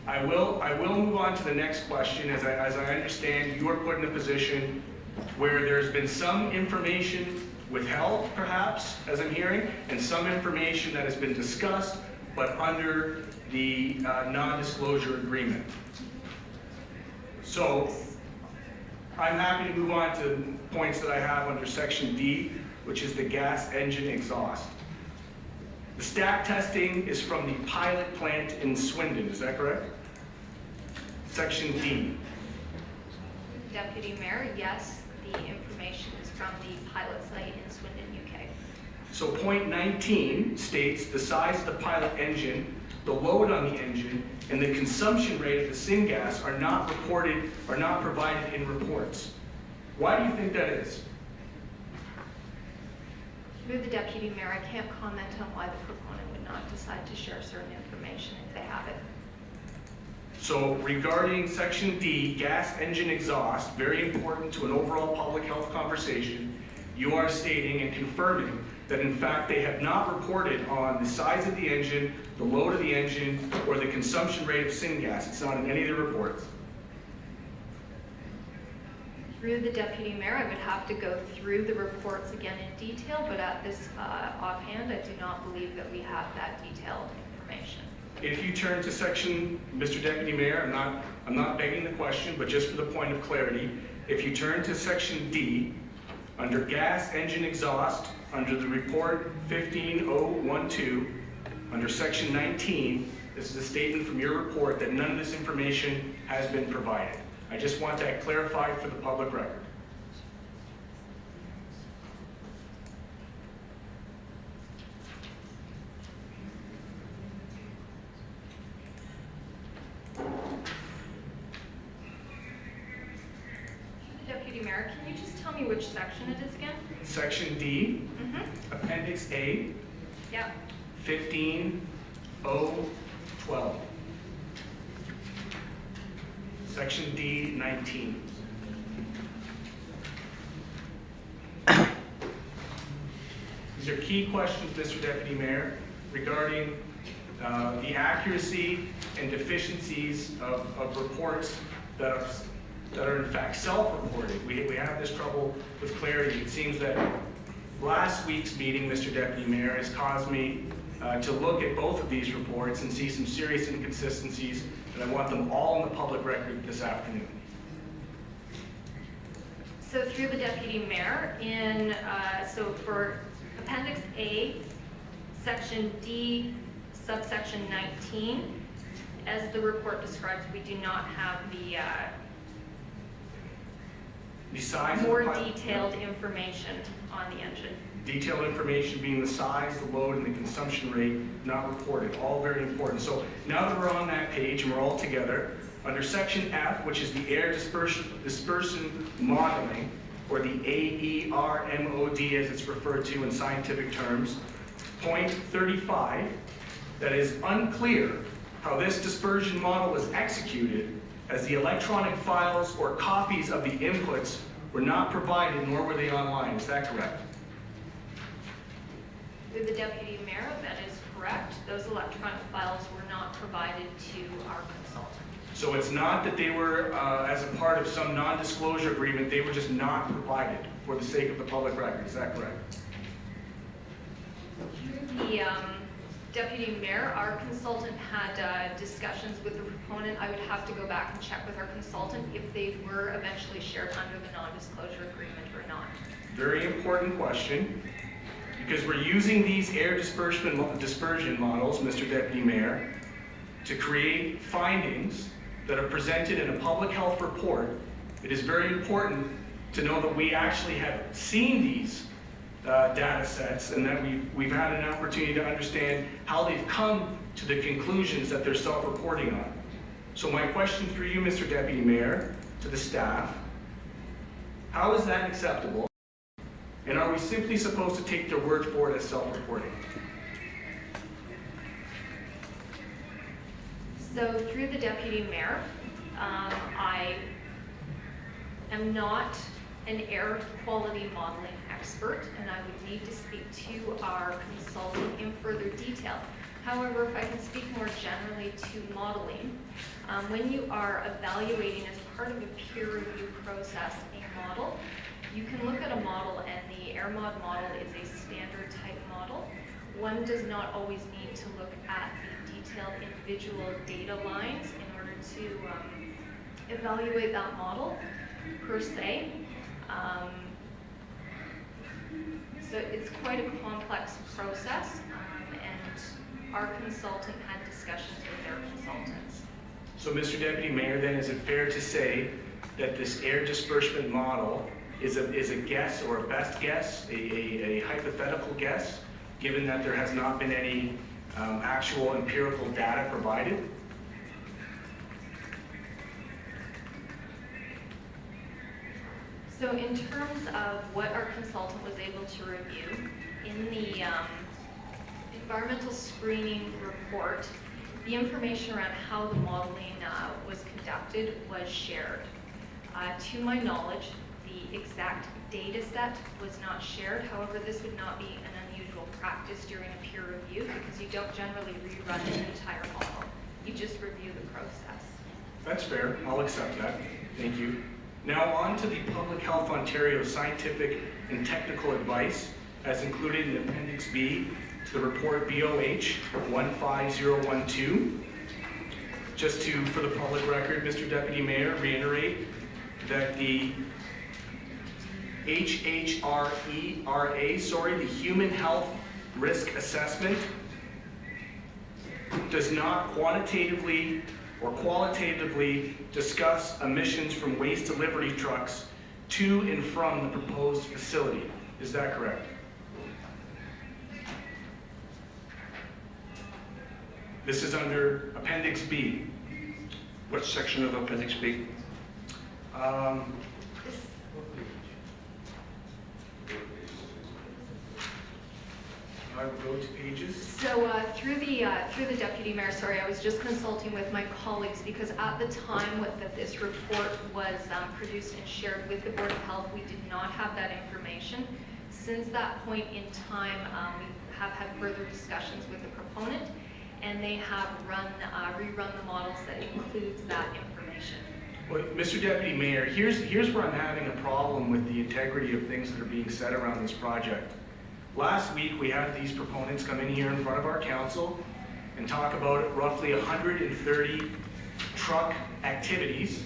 I will move on to the next question. As I understand, you are put in a position where there's been some information withheld, perhaps, as I'm hearing, and some information that has been discussed, but under the non-disclosure agreement. So I'm happy to move on to points that I have under Section D, which is the gas engine exhaust. The stack testing is from the pilot plant in Swindon, is that correct? Section D. Deputy Mayor, yes, the information is from the pilot site in Swindon, UK. So point 19 states the size of the pilot engine, the load on the engine, and the consumption rate of the syngas are not reported, are not provided in reports. Why do you think that is? Through the Deputy Mayor, I can't comment on why the proponent would not decide to share certain information if they have it. So regarding Section D, gas engine exhaust, very important to an overall public health conversation, you are stating and confirming that in fact they have not reported on the size of the engine, the load of the engine, or the consumption rate of syngas. It's not in any of the reports. Through the Deputy Mayor, I would have to go through the reports again in detail, but at this offhand, I do not believe that we have that detailed information. If you turn to section, Mr. Deputy Mayor, I'm not begging the question, but just for the point of clarity, if you turn to Section D, under gas engine exhaust, under the report 15012, under Section 19, this is a statement from your report that none of this information has been provided. I just want that clarified for the public record. Deputy Mayor, can you just tell me which section it is again? Section D, Appendix A, Yep. 15012. Section D, 19. These are key questions, Mr. Deputy Mayor, regarding the accuracy and deficiencies of reports that are in fact self-reported. We have this trouble with clarity. It seems that last week's meeting, Mr. Deputy Mayor, has caused me to look at both of these reports and see some serious inconsistencies, and I want them all in the public record this afternoon. So through the Deputy Mayor, so for Appendix A, Section D, subsection 19, as the report describes, we do not have the size more of the detailed information on the engine. Detailed information being the size, the load, and the consumption rate not reported, all very important. So now that we're on that page and we're all together, under Section F, which is the air dispersion modeling, or the AERMOD as it's referred to in scientific terms, point 35, that is unclear how this dispersion model was executed, as the electronic files or copies of the inputs were not provided, nor were they online. Is that correct? Through the Deputy Mayor, that is correct. Those electronic files were not provided to our consultant. So it's not that they were, as a part of some non-disclosure agreement, they were just not provided for the sake of the public record. Is that correct? Through the Deputy Mayor, our consultant had discussions with the proponent. I would have to go back and check with our consultant if they were eventually shared under the non-disclosure agreement or not. Very important question, because we're using these air dispersion models, Mr. Deputy Mayor, to create findings that are presented in a public health report. It is very important to know that we actually have seen these data sets and that we've had an opportunity to understand how they've come to the conclusions that they're self-reporting on. So my question for you, Mr. Deputy Mayor, to the staff, how is that acceptable? And are we simply supposed to take their word for it as self-reporting? So through the Deputy Mayor, I am not an air quality modeling expert, and I would need to speak to our consultant in further detail. However, if I can speak more generally to modeling, when you are evaluating as part of a peer review process a model, you can look at a model, and the AirMod model is a standard type model. One does not always need to look at the detailed individual data lines in order to evaluate that model per se. So it's quite a complex process, and our consultant had discussions with their consultants. So Mr. Deputy Mayor, then is it fair to say that this air disbursement model is a guess, or a best guess, a hypothetical guess, given that there has not been any actual empirical data provided? So in terms of what our consultant was able to review, in the environmental screening report, the information around how the modeling was conducted was shared. To my knowledge, the exact data set was not shared. However, this would not be an unusual practice during a peer review, because you don't generally rerun an entire model. You just review the process. That's fair. I'll accept that. Thank you. Now on to the Public Health Ontario scientific and technical advice as included in Appendix B to the report BoH 15012. Just to, for the public record, Mr. Deputy Mayor, reiterate that the HHRERA, the Human Health Risk Assessment, does not quantitatively or qualitatively discuss emissions from waste delivery trucks to and from the proposed facility. Is that correct? This is under Appendix B. What section of Appendix B? I will go to pages. So through the Deputy Mayor, sorry, I was just consulting with my colleagues, because at the time that this report was produced and shared with the Board of Health, we did not have that information. Since that point in time, we have had further discussions with the proponent, and they have rerun the models that includes that information. Well, Mr. Deputy Mayor, here's where I'm having a problem with the integrity of things that are being said around this project. Last week, we had these proponents come in here in front of our council and talk about roughly 130 truck activities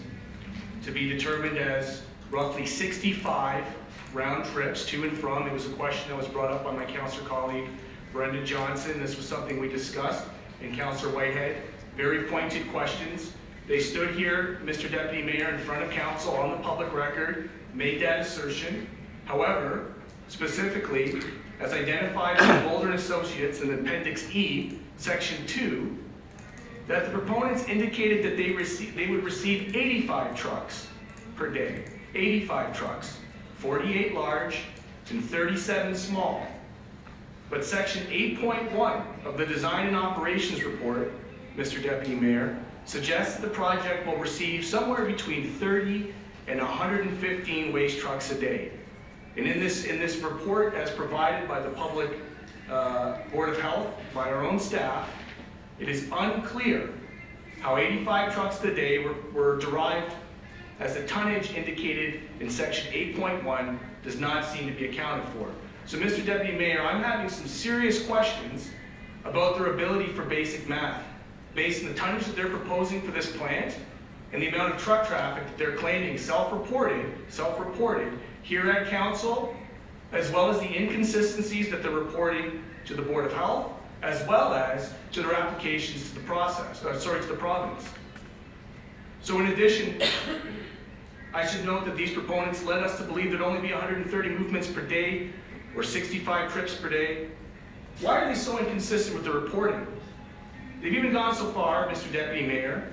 to be determined as roughly 65 round trips to and from. It was a question that was brought up by my councillor colleague, Brendan Johnson. This was something we discussed in Councillor Whitehead. Very pointed questions. They stood here, Mr. Deputy Mayor, in front of council on the public record, made that assertion. However, specifically, as identified by Boulder and Associates in Appendix E, Section 2, that the proponents indicated that they would receive 85 trucks per day. 85 trucks, 48 large and 37 small. But Section 8.1 of the Design and Operations Report, Mr. Deputy Mayor, suggests that the project will receive somewhere between 30 and 115 waste trucks a day. And in this report, as provided by the Public Board of Health, by our own staff, it is unclear how 85 trucks a day were derived, as the tonnage indicated in Section 8.1 does not seem to be accounted for. So Mr. Deputy Mayor, I'm having some serious questions about their ability for basic math, based on the tonnage that they're proposing for this plant and the amount of truck traffic that they're claiming self-reported here at council, as well as the inconsistencies that they're reporting to the Board of Health, as well as to their applications to the to the province. So in addition, I should note that these proponents led us to believe there'd only be 130 movements per day or 65 trips per day. Why are they so inconsistent with the reporting? They've even gone so far, Mr. Deputy Mayor,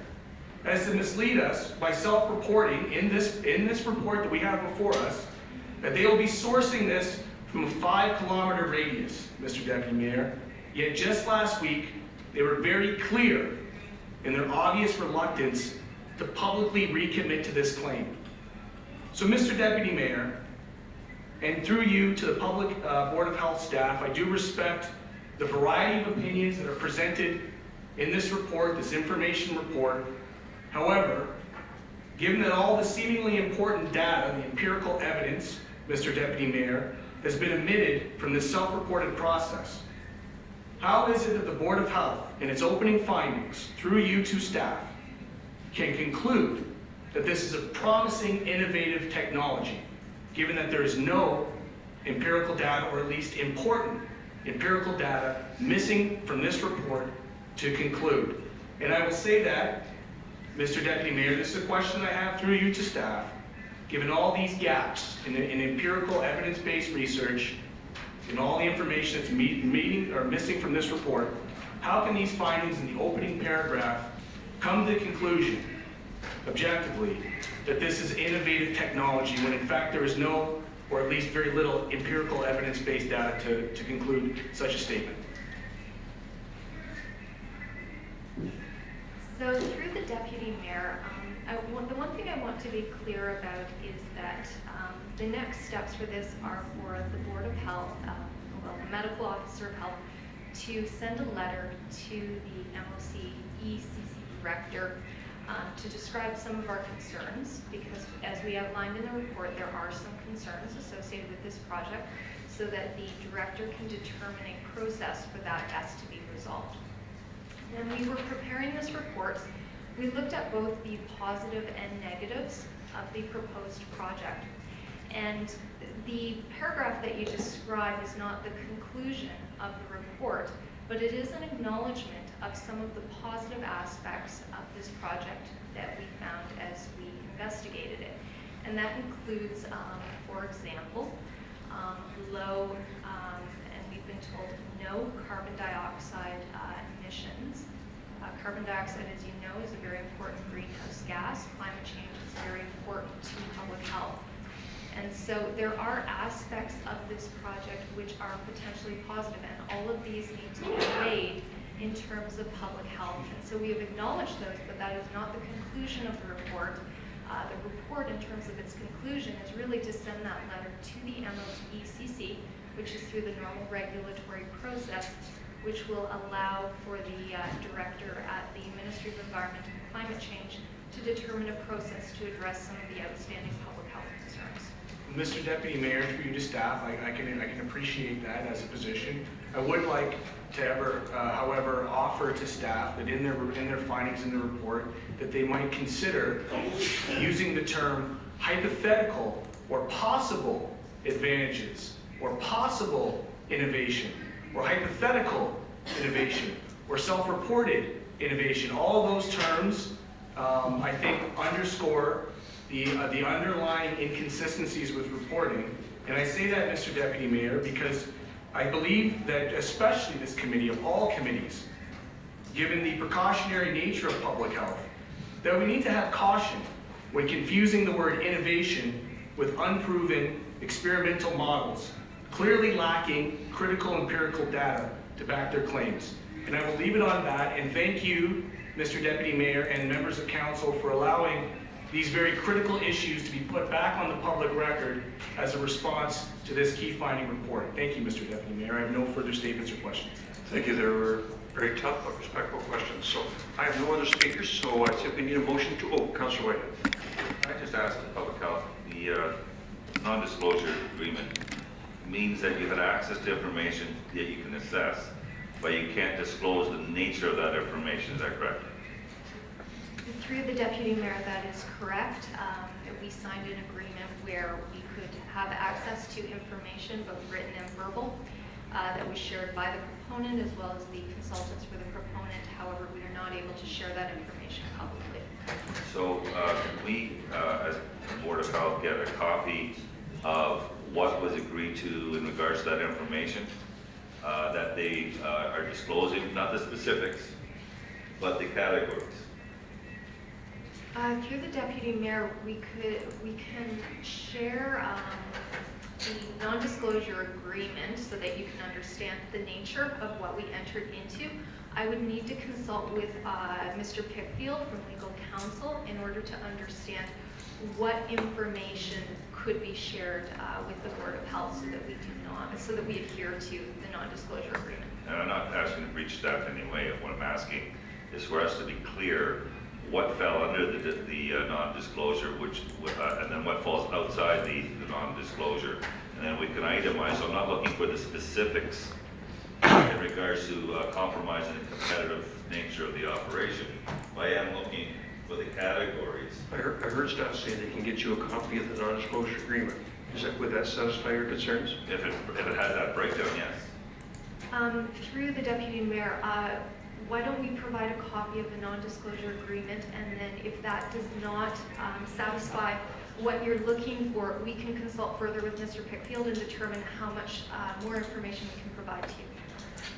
as to mislead us by self-reporting in this report that we have before us, that they will be sourcing this from a 5-kilometer radius, Mr. Deputy Mayor. Yet just last week, they were very clear in their obvious reluctance to publicly recommit to this claim. So Mr. Deputy Mayor, and through you to the public Board of Health staff, I do respect the variety of opinions that are presented in this report, this information report. However, given that all the seemingly important data, the empirical evidence, Mr. Deputy Mayor, has been omitted from this self-reported process, how is it that the Board of Health, in its opening findings, through you to staff, can conclude that this is a promising, innovative technology, given that there is no empirical data, or at least important empirical data, missing from this report to conclude? And I will say that, Mr. Deputy Mayor, this is a question I have through you to staff. Given all these gaps in empirical evidence-based research and all the information that's missing from this report, how can these findings in the opening paragraph come to the conclusion, objectively, that this is innovative technology when in fact there is no, or at least very little, empirical evidence-based data to conclude such a statement? So through the Deputy Mayor, the one thing I want to be clear about is that the next steps for this are for the Board of Health, the Medical Officer of Health, to send a letter to the MOC ECC Director to describe some of our concerns, because as we outlined in the report, there are some concerns associated with this project, so that the Director can determine a process for that as to be resolved. When we were preparing this report, we looked at both the positive and negatives of the proposed project. And the paragraph that you described is not the conclusion of the report, but it is an acknowledgement of some of the positive aspects of this project that we found as we investigated it. And that includes, for example, low, and we've been told no carbon dioxide emissions. Carbon dioxide, as you know, is a very important greenhouse gas. Climate change is very important to public health. And so there are aspects of this project which are potentially positive, and all of these need to be weighed in terms of public health. And so we have acknowledged those, but that is not the conclusion of the report. The report, in terms of its conclusion, is really to send that letter to the MOECC, which is through the normal regulatory process, which will allow for the director at the Ministry of Environment and Climate Change to determine a process to address some of the outstanding public health concerns. Mr. Deputy Mayor, through you to staff, I can appreciate that as a position. I would like to however, offer to staff that in their findings in the report, that they might consider using the term hypothetical or possible advantages, or possible innovation, or hypothetical innovation, or self-reported innovation. All of those terms, I think, underscore the underlying inconsistencies with reporting. And I say that, Mr. Deputy Mayor, because I believe that especially this committee, of all committees, given the precautionary nature of public health, that we need to have caution when confusing the word innovation with unproven experimental models, clearly lacking critical empirical data to back their claims. And I will leave it on that, and thank you, Mr. Deputy Mayor and members of council, for allowing these very critical issues to be put back on the public record as a response to this key finding report. Thank you, Mr. Deputy Mayor. I have no further statements or questions. Thank you. There were very tough but respectful questions. So I have no other speakers, so I simply need a motion to, Councillor White. I just asked the public health, the non-disclosure agreement means that you had access to information that you can assess, but you can't disclose the nature of that information. Is that correct? Through the Deputy Mayor, that is correct. We signed an agreement where we could have access to information, both written and verbal, that was shared by the proponent as well as the consultants for the proponent. However, we are not able to share that information publicly. So can we, as the Board of Health, get a copy of what was agreed to in regards to that information that they are disclosing, not the specifics, but the categories? Through the Deputy Mayor, we can share the non-disclosure agreement so that you can understand the nature of what we entered into. I would need to consult with Mr. Pickfield from legal counsel in order to understand what information could be shared with the Board of Health so that we adhere to the non-disclosure agreement. And I'm not asking to breach staff in any way. What I'm asking is for us to be clear what fell under the non-disclosure, and then what falls outside the non-disclosure, and then we can itemize. So I'm not looking for the specifics in regards to compromising the competitive nature of the operation. I am looking for the categories. I heard staff say they can get you a copy of the non-disclosure agreement. Would that satisfy your concerns? If it has that breakdown, yes. Through the Deputy Mayor, why don't we provide a copy of the non-disclosure agreement, and then if that does not satisfy what you're looking for, we can consult further with Mr. Pickfield and determine how much more information we can provide to you.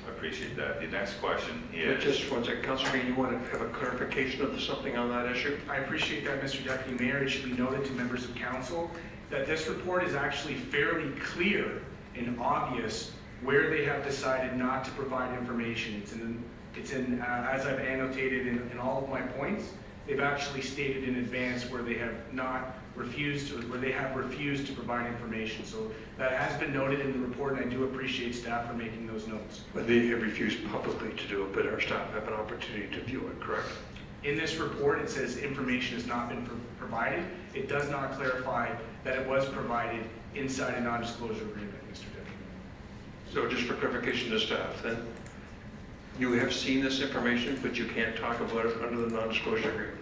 I appreciate that. The next question is... Just one second, Councilor, you want to have a clarification of something on that issue? I appreciate that, Mr. Deputy Mayor. It should be noted to members of council that this report is actually fairly clear and obvious where they have decided not to provide information. It's in as I've annotated in all of my points, they've actually stated in advance where they have refused to provide information. So that has been noted in the report, and I do appreciate staff for making those notes. But they have refused publicly to do it, but our staff have an opportunity to view it, correct? In this report, it says information has not been provided. It does not clarify that it was provided inside a non-disclosure agreement, Mr. Deputy Mayor. So just for clarification to staff, then, you have seen this information, but you can't talk about it under the non-disclosure agreement?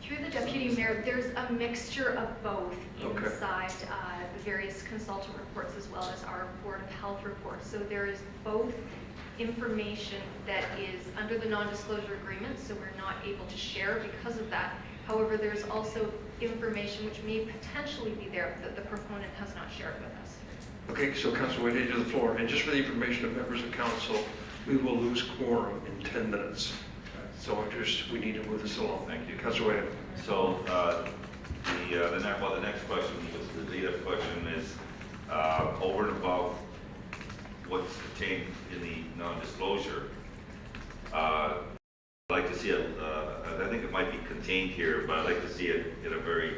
Through the Deputy Mayor, there's a mixture of both Okay. inside the various consultant reports as well as our Board of Health report. So there is both information that is under the non-disclosure agreement, so we're not able to share because of that. However, there's also information which may potentially be there that the proponent has not shared with us. Okay, so Councilor Wade, to the floor. And just for the information of members of council, we will lose quorum in 10 minutes. So we need to move this along. Thank you. Councilor Wade. So the next question was the data question is over and above what's contained in the non-disclosure. I'd like to see it, I think it might be contained here, but I'd like to see it in a very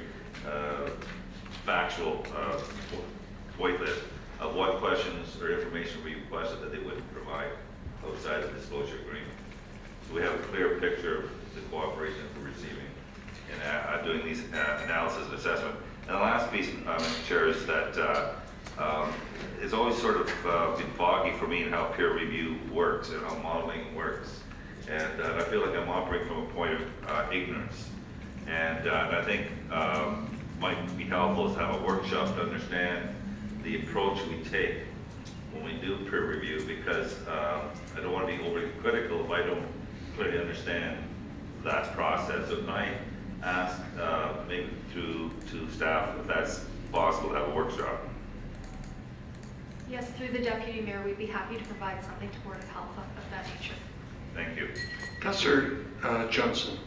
factual point list of what questions or information we requested that they wouldn't provide outside the disclosure agreement. So we have a clear picture of the cooperation that we're receiving in doing these analysis and assessment. And the last piece, Mr. Chair, is that it's always sort of been foggy for me in how peer review works and how modeling works. And I feel like I'm operating from a point of ignorance. And I think might be helpful to have a workshop to understand the approach we take when we do peer review, because I don't want to be overly critical if I don't clearly understand that process. So can I ask maybe to staff if that's possible to have a workshop? Yes, through the Deputy Mayor, we'd be happy to provide something to Board of Health of that nature. Thank you. Councilor Johnson.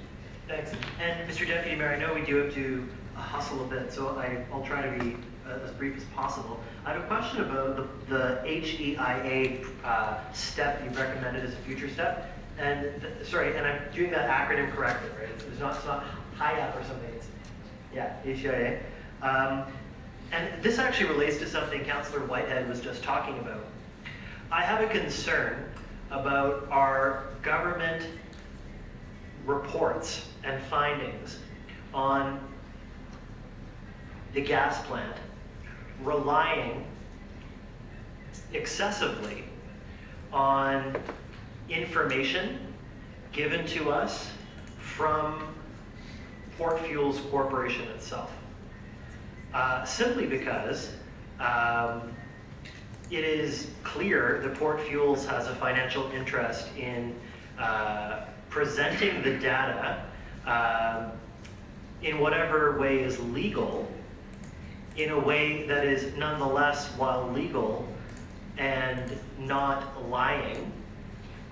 Thanks. And Mr. Deputy Mayor, I know we do have to hustle a bit, so I'll try to be as brief as possible. I have a question about the HEIA step you've recommended as a future step. And sorry, and I'm doing that acronym correctly, right? It's not HIAP or something. It's, yeah, HEIA. And this actually relates to something Councillor Whitehead was just talking about. I have a concern about our government reports and findings on the gas plant relying excessively on information given to us from Port Fuels Corporation itself. Simply because it is clear that Port Fuels has a financial interest in presenting the data in whatever way is legal, in a way that is nonetheless, while legal and not lying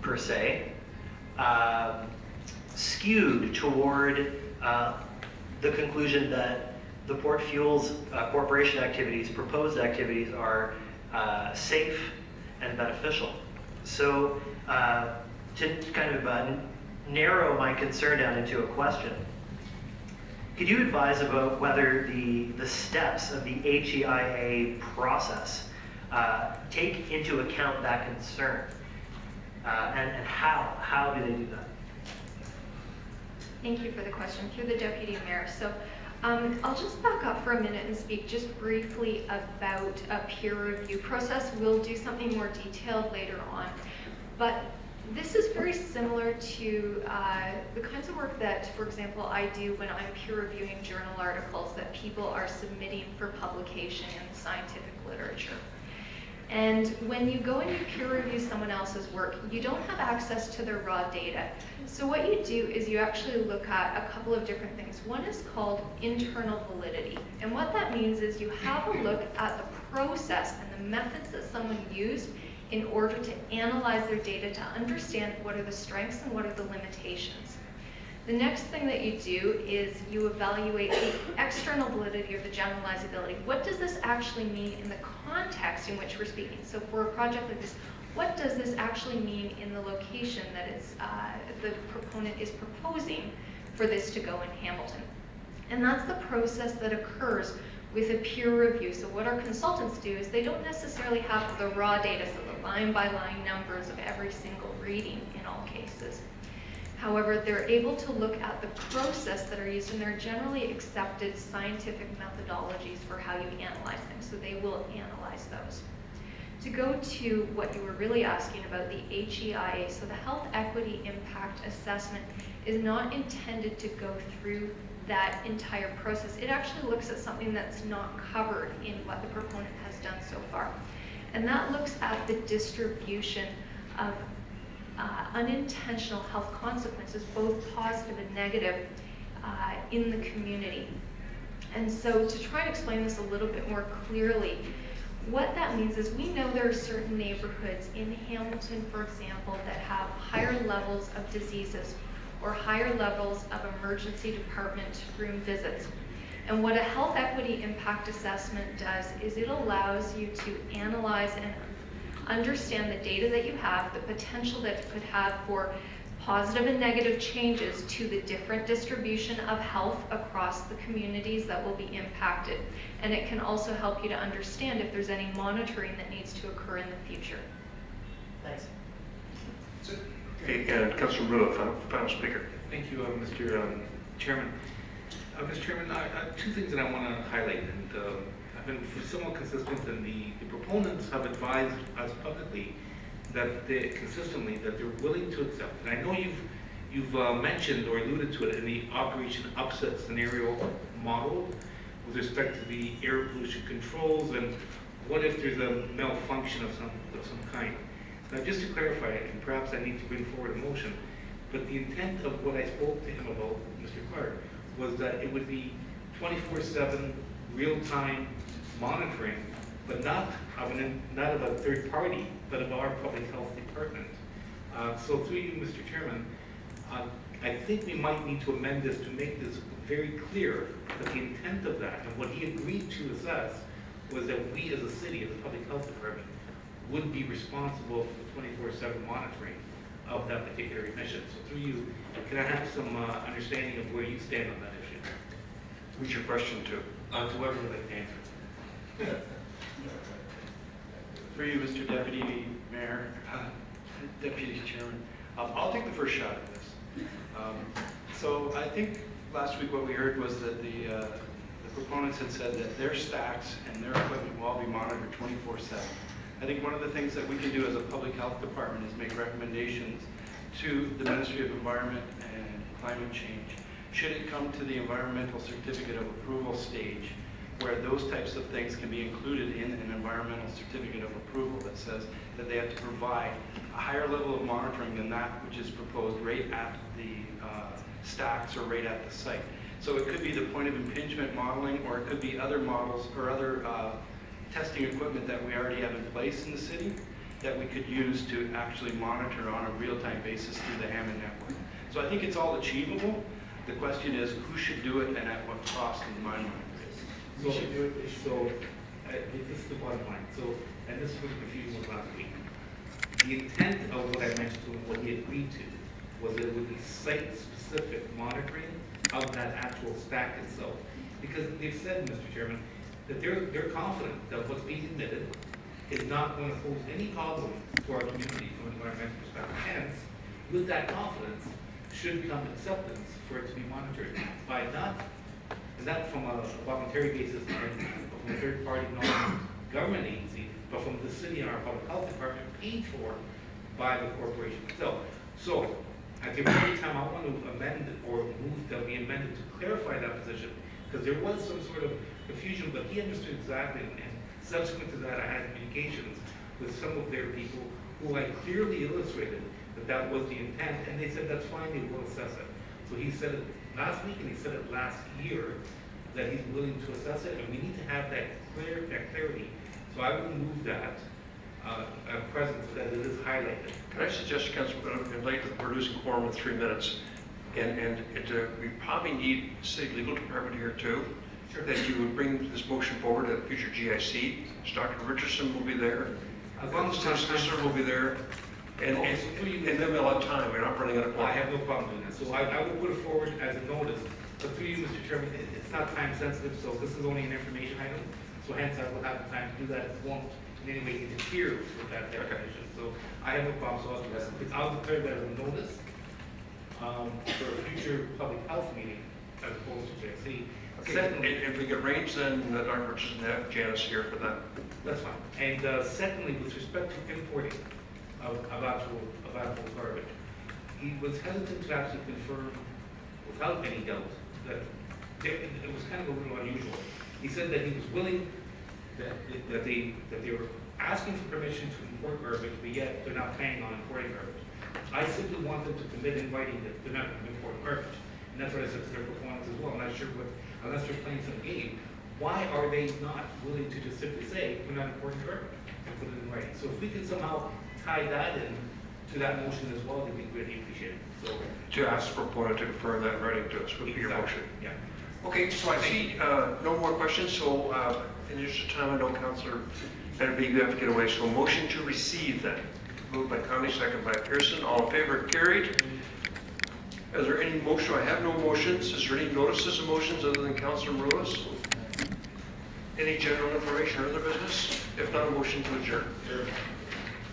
per se, skewed toward the conclusion that the Port Fuels Corporation activities, proposed activities, are safe and beneficial. So to kind of narrow my concern down into a question, could you advise about whether the steps of the HEIA process take into account that concern? And how do they do that? Thank you for the question. Through the Deputy Mayor. So I'll just back up for a minute and speak just briefly about a peer review process. We'll do something more detailed later on. But this is very similar to the kinds of work that, for example, I do when I'm peer reviewing journal articles that people are submitting for publication in the scientific literature. And when you go and you peer review someone else's work, you don't have access to their raw data. So what you do is you actually look at a couple of different things. One is called internal validity. And what that means is you have a look at the process and the methods that someone used in order to analyze their data to understand what are the strengths and what are the limitations. The next thing that you do is you evaluate the external validity or the generalizability. What does this actually mean in the context in which we're speaking? So for a project like this, what does this actually mean in the location that it's, the proponent is proposing for this to go in Hamilton? And that's the process that occurs with a peer review. So what our consultants do is they don't necessarily have the raw data, so the line-by-line numbers of every single reading in all cases. However, they're able to look at the process that are used, and they're generally accepted scientific methodologies for how you analyze things, so they will analyze those. To go to what you were really asking about, the HEIA, so the Health Equity Impact Assessment is not intended to go through that entire process. It actually looks at something that's not covered in what the proponent has done so far. And that looks at the distribution of unintentional health consequences, both positive and negative, in the community. And so to try and explain this a little bit more clearly, what that means is we know there are certain neighborhoods in Hamilton, for example, that have higher levels of diseases or higher levels of emergency department room visits. And what a health equity impact assessment does is it allows you to analyze and understand the data that you have, the potential that it could have for positive and negative changes to the different distribution of health across the communities that will be impacted. And it can also help you to understand if there's any monitoring that needs to occur in the future. Thanks. Okay, and Councilor Ruda, final speaker. Thank you, Mr. Chairman. Mr. Chairman, two things that I want to highlight, and I've been somewhat consistent, and the proponents have advised us publicly that consistently that they're willing to accept. And I know you've mentioned or alluded to it in the Operation Upset scenario model with respect to the air pollution controls and what if there's a malfunction of some kind. Now, just to clarify, and perhaps I need to bring forward a motion, but the intent of what I spoke to him about, Mr. Clark, was that it would be 24/7 real-time monitoring, but not of a third party, but of our public health department. So through you, Mr. Chairman, I think we might need to amend this to make this very clear that the intent of that and what he agreed to assess was that we as a city, as a public health department, would be responsible for the 24/7 monitoring of that particular emission. So through you, can I have some understanding of where you stand on that issue? Who's your question to? Whoever would like to answer. Through you, Mr. Deputy Mayor, Deputy Chairman, I'll take the first shot at this. So I think last week what we heard was that the proponents had said that their stacks and their equipment will all be monitored 24/7. I think one of the things that we can do as a public health department is make recommendations to the Ministry of Environment and Climate Change. Should it come to the environmental certificate of approval stage, where those types of things can be included in an environmental certificate of approval that says that they have to provide a higher level of monitoring than that which is proposed right at the stacks or right at the site. So it could be the point of impingement modeling, or it could be other models or other testing equipment that we already have in place in the city that we could use to actually monitor on a real-time basis through the Hammond network. So I think it's all achievable. The question is, who should do it and at what cost, in my mind? We should do it, so, this is the bottom line. So, and this was confusion with last week. The intent of what I mentioned to him, what he agreed to, was that it would be site-specific monitoring of that actual stack itself. Because they've said, Mr. Chairman, that they're confident that what's being admitted is not going to pose any problem to our community from an environmental perspective. Hence, with that confidence, should come acceptance for it to be monitored by not, and not from a voluntary basis, from a third-party non-government agency, but from the city and our public health department, paid for by the corporation itself. So, at the appropriate time, I want to amend or move that we amended to clarify that position, because there was some sort of confusion, but he understood exactly, and subsequent to that, I had communications with some of their people who I clearly illustrated that that was the intent, and they said that's fine, they will assess it. So he said it last week, and he said it last year, that he's willing to assess it, and we need to have that clarity. So I will move that at present so that it is highlighted. Can I suggest, Councilman, in light of producing quorum in 3 minutes, and we probably need city legal department here too, Sure. that you would bring this motion forward at future GIC. Dr. Richardson will be there. As long as the solicitor will be there. And then we'll have time. We're not running out of I quorum. have no problem doing that. So I will put it forward as a notice. But through you, Mr. Chairman, it's not time sensitive, so this is only an information item. So hence, I will have the time to do that. It won't in any way interfere with that definition. So I have no problem, so I'll do that. I'll declare that as a notice for a future public health meeting as opposed to GIC. Secondly, if we could arrange then Dr. Richardson have Janice here for that. That's fine. And secondly, with respect to importing of actual garbage, he was hesitant to actually confirm without any doubt that it was kind of a little unusual. He said that he was willing, that they were asking for permission to import garbage, but yet they're not planning on importing garbage. I simply want them to commit in writing that they're not going to import garbage. And that's what I said to their proponents as well. I'm not sure what, unless they're playing some game, why are they not willing to just simply say, we're not importing garbage, and put it in writing? So if we can somehow tie that in to that motion as well, then we really appreciate it. So To ask the proponent to confirm that in writing to us would be your motion. Yeah. Okay, so I see no more questions, so in the interest of time, I know Councillor Benedict, you have to get away, so a motion to receive then. Moved by Conley, second by Pearson. All in favor, carried. Is there any motion? I have no motions. Is there any notices of motions other than Councillor Maroulis? Any general information or other business? If not, a motion to adjourn.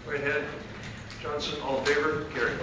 Whitehead, Johnson, all in favor, carried.